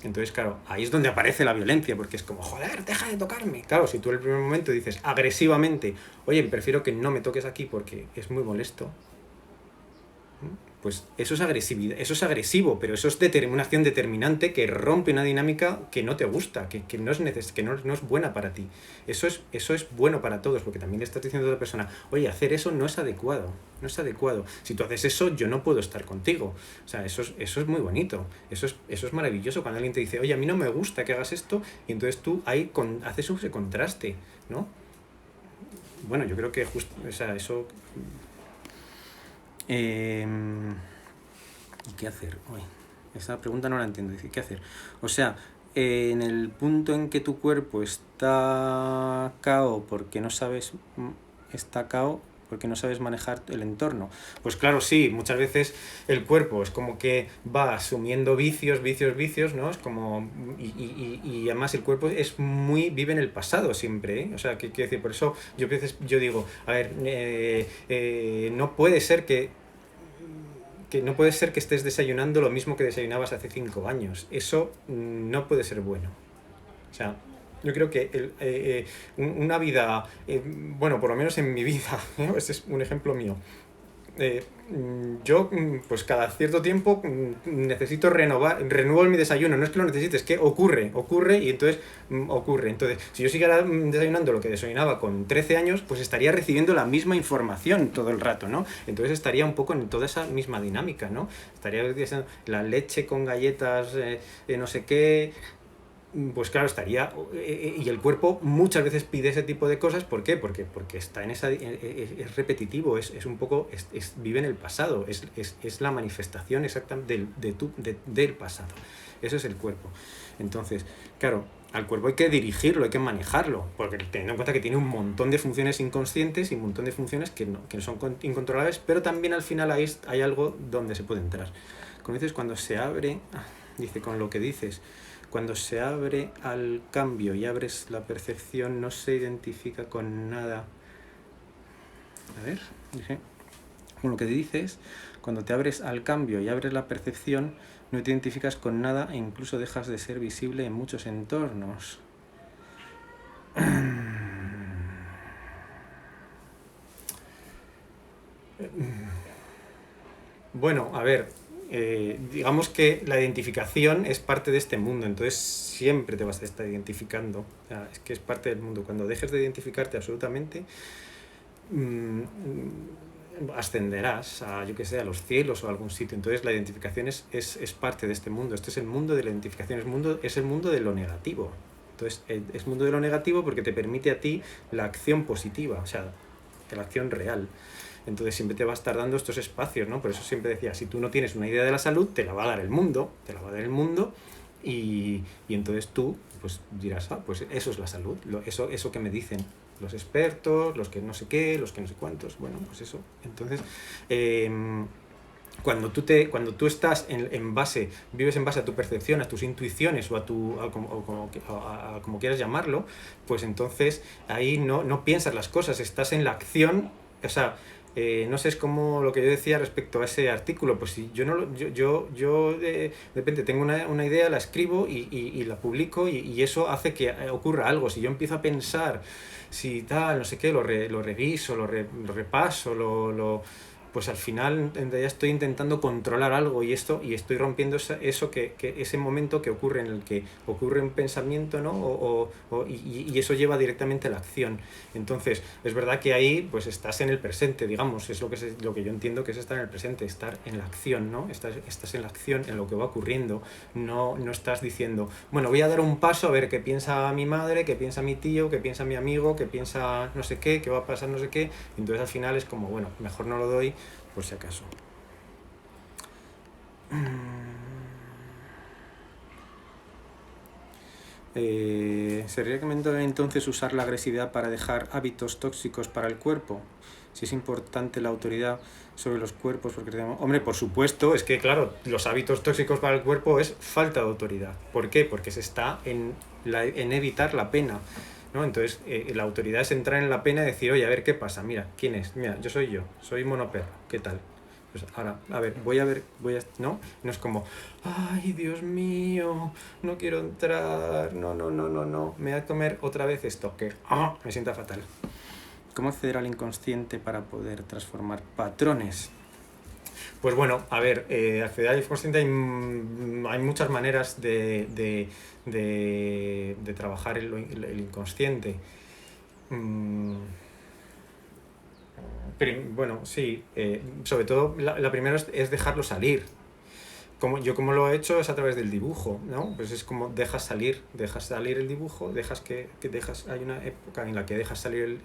Entonces, claro, ahí es donde aparece la violencia, porque es como, joder, deja de tocarme. Claro, si tú en el primer momento dices agresivamente, oye, prefiero que no me toques aquí porque es muy molesto, pues eso es agresividad, eso es agresivo, pero eso es una acción determinante que rompe una dinámica que no te gusta, que no es buena para ti. Eso es bueno para todos, porque también le estás diciendo a otra persona, oye, hacer eso no es adecuado, no es adecuado. Si tú haces eso, yo no puedo estar contigo. O sea, eso es muy bonito, eso es maravilloso cuando alguien te dice, oye, a mí no me gusta que hagas esto, y entonces tú ahí haces ese contraste, ¿no? Bueno, yo creo que justo, o sea, eso... ¿qué hacer? Uy, esa pregunta no la entiendo. Dice, ¿qué hacer? O sea, en el punto en que tu cuerpo está cao porque no sabes... está cao porque no sabes manejar el entorno. Pues claro, sí, muchas veces el cuerpo es como que va asumiendo vicios, ¿no? Es como... Y además el cuerpo vive en el pasado siempre, ¿eh? O sea, ¿qué quiero decir? Por eso yo digo, a ver, no puede ser que no puede ser que estés desayunando lo mismo que desayunabas hace 5 años. Eso no puede ser bueno. O sea, yo creo que una vida, bueno, por lo menos en mi vida, este es un ejemplo mío. Yo, pues cada cierto tiempo necesito renuevo mi desayuno. No es que lo necesite, es que ocurre y entonces ocurre. Entonces, si yo siguiera desayunando lo que desayunaba con 13 años, pues estaría recibiendo la misma información todo el rato, ¿no? Entonces estaría un poco en toda esa misma dinámica, ¿no? Estaría la leche con galletas, no sé qué. Pues claro, estaría... y el cuerpo muchas veces pide ese tipo de cosas. ¿Por qué? Porque está en esa... es repetitivo, es un poco... vive en el pasado, es la manifestación exacta del pasado. Eso es el cuerpo. Entonces, claro, al cuerpo hay que dirigirlo, hay que manejarlo, porque teniendo en cuenta que tiene un montón de funciones inconscientes y un montón de funciones que no son incontrolables, pero también al final hay algo donde se puede entrar. Como dices, cuando se abre... dice, con lo que dices... Cuando se abre al cambio y abres la percepción, no se identifica con nada A ver, dije, con lo que dices, cuando te abres al cambio y abres la percepción, no te identificas con nada e incluso dejas de ser visible en muchos entornos. Bueno, a ver, digamos que la identificación es parte de este mundo, entonces siempre te vas a estar identificando. O sea, es que es parte del mundo. Cuando dejes de identificarte absolutamente, mmm, ascenderás a, yo que sé, a los cielos o a algún sitio. Entonces la identificación es parte de este mundo. Este es el mundo de la identificación, es el mundo de lo negativo. Entonces es mundo de lo negativo porque te permite a ti la acción positiva, o sea, la acción real. Entonces siempre te va a estar dando estos espacios, ¿no? Por eso siempre decía, si tú no tienes una idea de la salud, te la va a dar el mundo, y entonces tú pues dirás, pues eso es la salud, eso que me dicen los expertos, los que no sé qué, los que no sé cuántos, bueno, pues eso. Entonces, cuando tú estás vives en base a tu percepción, a tus intuiciones o a como quieras llamarlo, pues entonces ahí no piensas las cosas, estás en la acción, o sea, no sé, es como lo que yo decía respecto a ese artículo, pues si yo no yo de repente tengo una idea, la escribo y la publico y eso hace que ocurra algo. Si yo empiezo a pensar, si tal, no sé qué, lo reviso, lo repaso, pues al final en realidad estoy intentando controlar algo y estoy rompiendo ese momento que ocurre, en el que ocurre un pensamiento, ¿no? Y eso lleva directamente a la acción. Entonces es verdad que ahí pues estás en el presente, digamos, es lo que yo entiendo que es estar en el presente, estar en la acción, ¿no? Estás en la acción, en lo que va ocurriendo, no estás diciendo, bueno, voy a dar un paso a ver qué piensa mi madre, qué piensa mi tío, qué piensa mi amigo, qué piensa no sé qué va a pasar no sé qué. Entonces al final es como, bueno, mejor no lo doy por si acaso. ¿Sería recomendable entonces usar la agresividad para dejar hábitos tóxicos para el cuerpo? Si es importante la autoridad sobre los cuerpos, porque tenemos... Hombre, por supuesto, es que claro, los hábitos tóxicos para el cuerpo es falta de autoridad. ¿Por qué? Porque se está en evitar la pena, ¿no? Entonces, la autoridad es entrar en la pena y decir, oye, a ver qué pasa, mira, ¿quién es? Mira, yo, soy monoperro, ¿qué tal? Pues ahora, a ver, ¿no? No es como, ay, Dios mío, no quiero entrar, no, me voy a comer otra vez esto, que me sienta fatal. ¿Cómo acceder al inconsciente para poder transformar patrones? Pues bueno, a ver, acceder al inconsciente hay muchas maneras de trabajar el inconsciente. Bueno, sí, sobre todo la primera es dejarlo salir. Como lo he hecho es a través del dibujo, ¿no? Pues es como dejas salir el dibujo, hay una época en la que dejas salir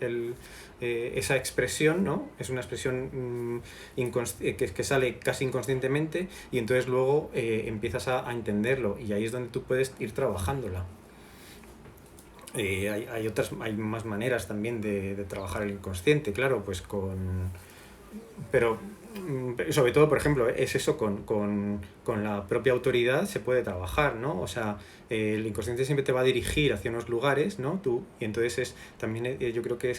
esa expresión, ¿no? Es una expresión que sale casi inconscientemente y entonces luego empiezas a entenderlo y ahí es donde tú puedes ir trabajándola. Hay más maneras también de trabajar el inconsciente, claro, pues pero sobre todo, por ejemplo, es eso, con la propia autoridad se puede trabajar, ¿no? O sea, el inconsciente siempre te va a dirigir hacia unos lugares, ¿no? Y entonces también yo creo que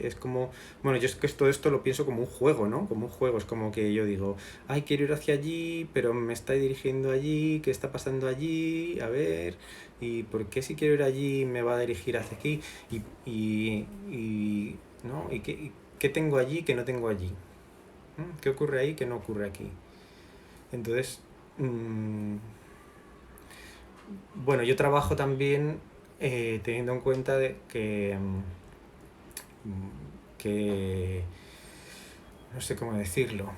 es como, bueno, yo es que todo esto lo pienso como un juego, ¿no? Como un juego, es como que yo digo, ay, quiero ir hacia allí, pero me está dirigiendo allí, ¿qué está pasando allí? A ver, ¿y por qué si quiero ir allí me va a dirigir hacia aquí? ¿No? ¿Qué tengo allí que no tengo allí? ¿Qué ocurre ahí que no ocurre aquí? Entonces, bueno, yo trabajo también teniendo en cuenta que no sé cómo decirlo,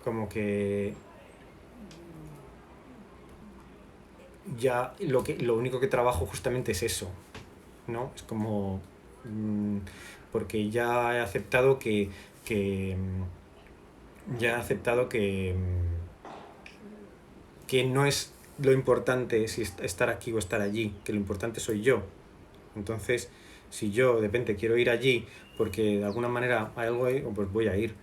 como que ya lo único que trabajo justamente es eso, ¿no? Es como porque ya he aceptado que no es lo importante si estar aquí o estar allí, que lo importante soy yo. Entonces, si yo de repente quiero ir allí porque de alguna manera hay algo ahí, pues voy a ir.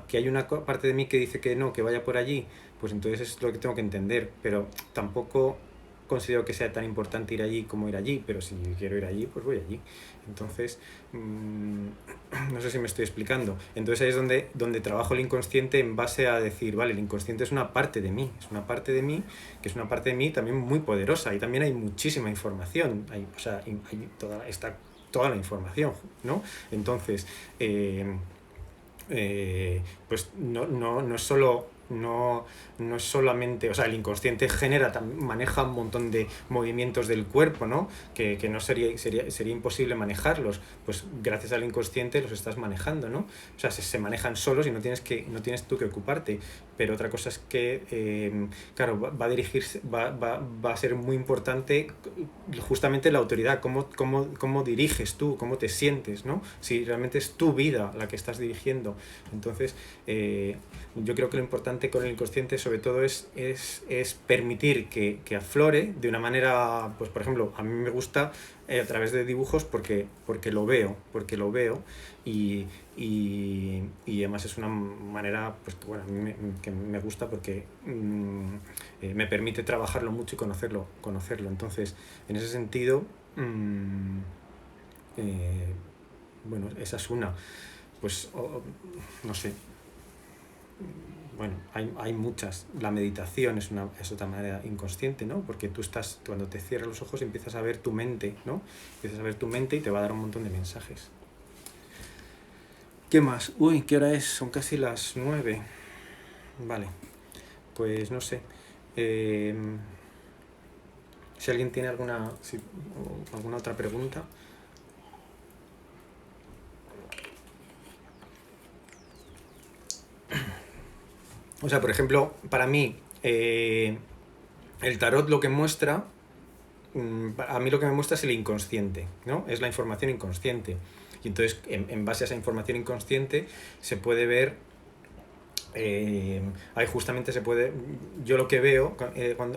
Que hay una parte de mí que dice que no, que vaya por allí, pues entonces es lo que tengo que entender, pero tampoco considero que sea tan importante ir allí como ir allí, pero si quiero ir allí, pues voy allí. Entonces, no sé si me estoy explicando. Entonces ahí es donde trabajo el inconsciente en base a decir, vale, el inconsciente es una parte de mí, es una parte de mí, que es una parte de mí también muy poderosa, y también hay muchísima información, o sea, está toda la información, ¿no? Entonces, pues no es solo... No es solamente, o sea, el inconsciente maneja un montón de movimientos del cuerpo, ¿no? Que no sería imposible manejarlos, pues gracias al inconsciente los estás manejando, ¿no? O sea, se manejan solos y no tienes tú que ocuparte, pero otra cosa es que, claro, va a ser muy importante justamente la autoridad, cómo diriges tú, cómo te sientes, ¿no? Si realmente es tu vida la que estás dirigiendo. Entonces, yo creo que lo importante con el inconsciente sobre todo es permitir que aflore de una manera, pues por ejemplo, a mí me gusta a través de dibujos porque lo veo, y además es una manera pues, que, bueno, a mí que me gusta porque me permite trabajarlo mucho y conocerlo. Entonces, en ese sentido, bueno, esa es una. Pues, no sé, bueno, hay muchas. La meditación es otra manera inconsciente, ¿no? Porque cuando te cierras los ojos empiezas a ver tu mente, ¿no? Empiezas a ver tu mente y te va a dar un montón de mensajes. ¿Qué más? Uy, ¿qué hora es? Son casi las 9. Vale, pues no sé. Si alguien tiene alguna otra pregunta. O sea, por ejemplo, para mí, el tarot lo que muestra, a mí lo que me muestra es el inconsciente, ¿no? Es la información inconsciente. Y entonces, en base a esa información inconsciente, se puede ver, ahí justamente se puede, yo lo que veo,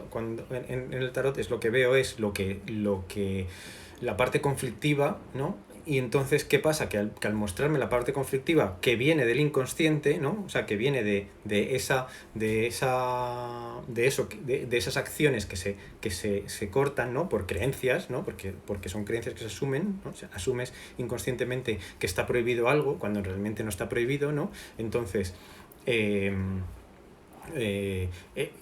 cuando en el tarot es lo que veo es lo que la parte conflictiva, ¿no? Y entonces, ¿qué pasa? Que al mostrarme la parte conflictiva que viene del inconsciente, ¿no? O sea, que viene de esas acciones que se cortan, ¿no? Por creencias, ¿no? Porque son creencias que se asumen, ¿no? O sea, asumes inconscientemente que está prohibido algo cuando realmente no está prohibido, ¿no? Entonces,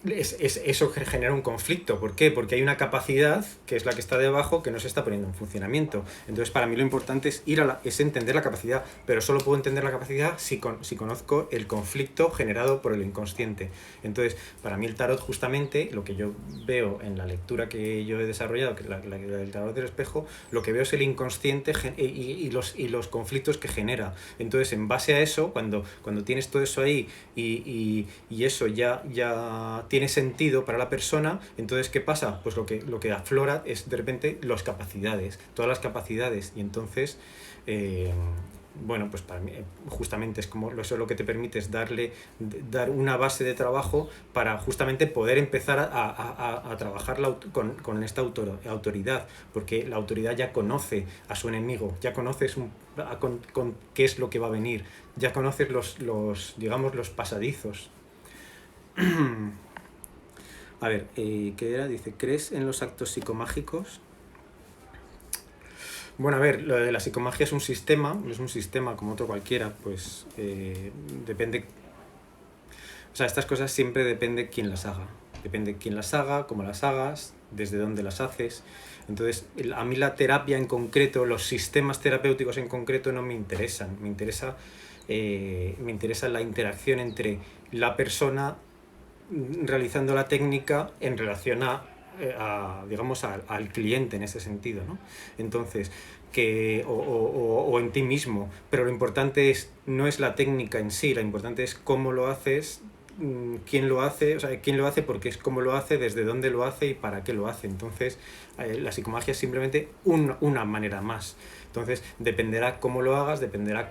eso genera un conflicto. ¿Por qué? Porque hay una capacidad que es la que está debajo que no se está poniendo en funcionamiento. Entonces, para mí lo importante es entender la capacidad, pero solo puedo entender la capacidad si conozco el conflicto generado por el inconsciente. Entonces, para mí el tarot, justamente, lo que yo veo en la lectura que yo he desarrollado, que es el tarot del espejo, lo que veo es el inconsciente y los conflictos que genera. Entonces, en base a eso, cuando tienes todo eso ahí y eso ya tiene sentido para la persona, entonces ¿qué pasa? Pues lo que aflora es de repente todas las capacidades, y entonces bueno, pues para mí justamente es como eso es lo que te permite es dar una base de trabajo para justamente poder empezar a trabajar con esta autoridad, porque la autoridad ya conoce a su enemigo, ya conoces con qué es lo que va a venir, ya conoces digamos, los pasadizos. A ver, ¿qué era? Dice, ¿crees en los actos psicomágicos? Bueno, a ver, lo de la psicomagia es un sistema como otro cualquiera, pues depende. O sea, estas cosas siempre depende quién las haga. Depende quién las haga, cómo las hagas, desde dónde las haces. Entonces, a mí la terapia en concreto, los sistemas terapéuticos en concreto no me interesan. Me interesa la interacción entre la persona realizando la técnica en relación digamos, al cliente en ese sentido, ¿no? Entonces, o en ti mismo, pero lo importante no es la técnica en sí, lo importante es cómo lo haces, quién lo hace, o sea, quién lo hace, porque es cómo lo hace, desde dónde lo hace y para qué lo hace. Entonces, la psicomagia es simplemente una manera más. Entonces, dependerá cómo lo hagas, dependerá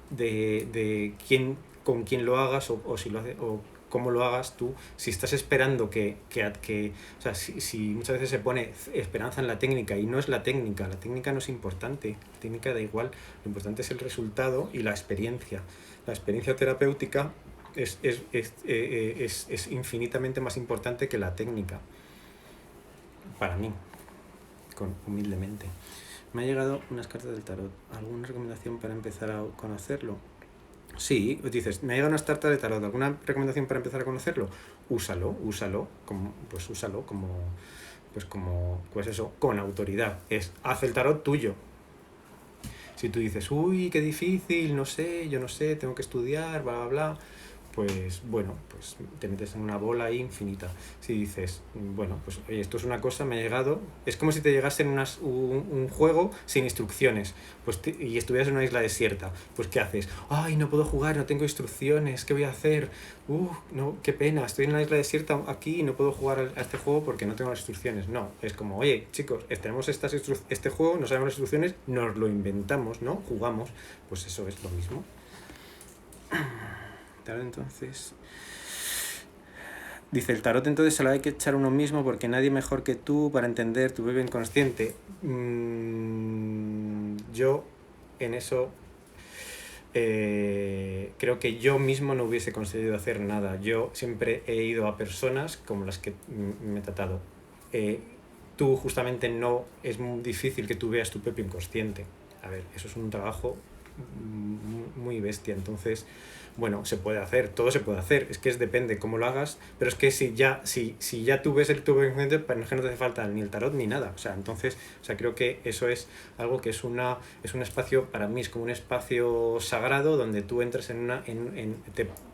de quién, con quién lo hagas, o si lo hace, o cómo lo hagas tú. Si estás esperando o sea, si muchas veces se pone esperanza en la técnica y no es la técnica no es importante, la técnica da igual, lo importante es el resultado y la experiencia terapéutica es infinitamente más importante que la técnica, para mí, humildemente. Me han llegado unas cartas del tarot. ¿Alguna recomendación para empezar a conocerlo? Sí, dices, me ha llegado unas cartas de tarot. ¿Alguna recomendación para empezar a conocerlo? Úsalo, pues eso, con autoridad. Haz el tarot tuyo. Si tú dices, uy, qué difícil, no sé, yo no sé, tengo que estudiar, bla, bla, bla, pues bueno, pues te metes en una bola ahí infinita. Si dices, bueno, pues oye, esto es una cosa, me ha llegado, es como si te llegase en un juego sin instrucciones, pues y estuvieras en una isla desierta, pues ¿qué haces? Ay, no puedo jugar, no tengo instrucciones, ¿qué voy a hacer? No, qué pena, estoy en una isla desierta aquí y no puedo jugar a este juego porque no tengo las instrucciones. No, es como, oye, chicos, tenemos este juego, no sabemos las instrucciones, nos lo inventamos, ¿no? Jugamos, pues eso es lo mismo. Entonces, dice, el tarot entonces se lo hay que echar uno mismo porque nadie mejor que tú para entender tu bebé inconsciente. Yo en eso creo que yo mismo no hubiese conseguido hacer nada. Yo siempre he ido a personas como las que me he tratado. Tú justamente no, es muy difícil que tú veas tu propio inconsciente. A ver, eso es un trabajo muy bestia. Entonces, bueno, se puede hacer, todo se puede hacer, es que depende cómo lo hagas, pero es que si ya tú ves el tubo inconsciente, pues no te hace falta ni el tarot ni nada. O sea, entonces, creo que eso es algo que es un espacio, para mí es como un espacio sagrado donde tú entras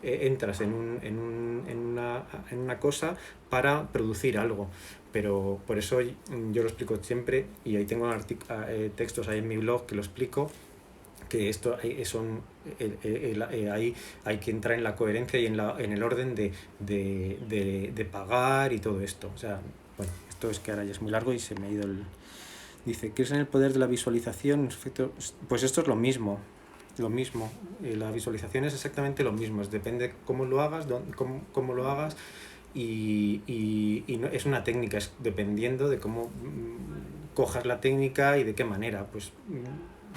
entras en una cosa para producir algo. Pero por eso yo lo explico siempre, y ahí tengo textos ahí en mi blog que lo explico, que esto ahí hay que entrar en la coherencia y en el orden de pagar y todo esto. O sea, bueno, esto es que ahora ya es muy largo y se me ha ido el... Dice, ¿crees en el poder de la visualización? Pues esto es lo mismo. La visualización es exactamente lo mismo. Depende cómo lo hagas, cómo lo hagas, y no, es una técnica, es dependiendo de cómo cojas la técnica y de qué manera.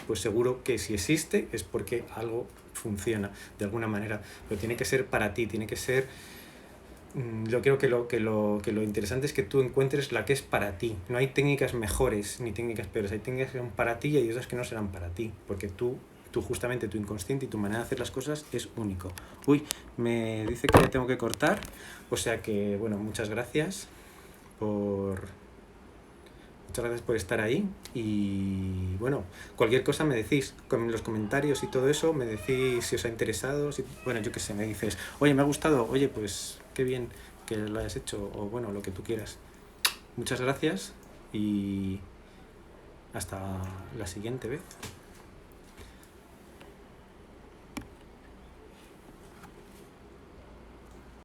Pues seguro que si existe es porque algo funciona de alguna manera, pero tiene que ser para ti, tiene que ser... Yo creo que lo interesante es que tú encuentres la que es para ti. No hay técnicas mejores ni técnicas peores, hay técnicas que son para ti y hay otras que no serán para ti, porque tú justamente tu inconsciente y tu manera de hacer las cosas es único. Uy, me dice que ya tengo que cortar, o sea que, bueno, muchas gracias por estar ahí, y bueno, cualquier cosa me decís con los comentarios y todo eso, me decís si os ha interesado, bueno, yo qué sé, me dices, oye, me ha gustado, oye, pues qué bien que lo hayas hecho, o bueno, lo que tú quieras. Muchas gracias y hasta la siguiente vez.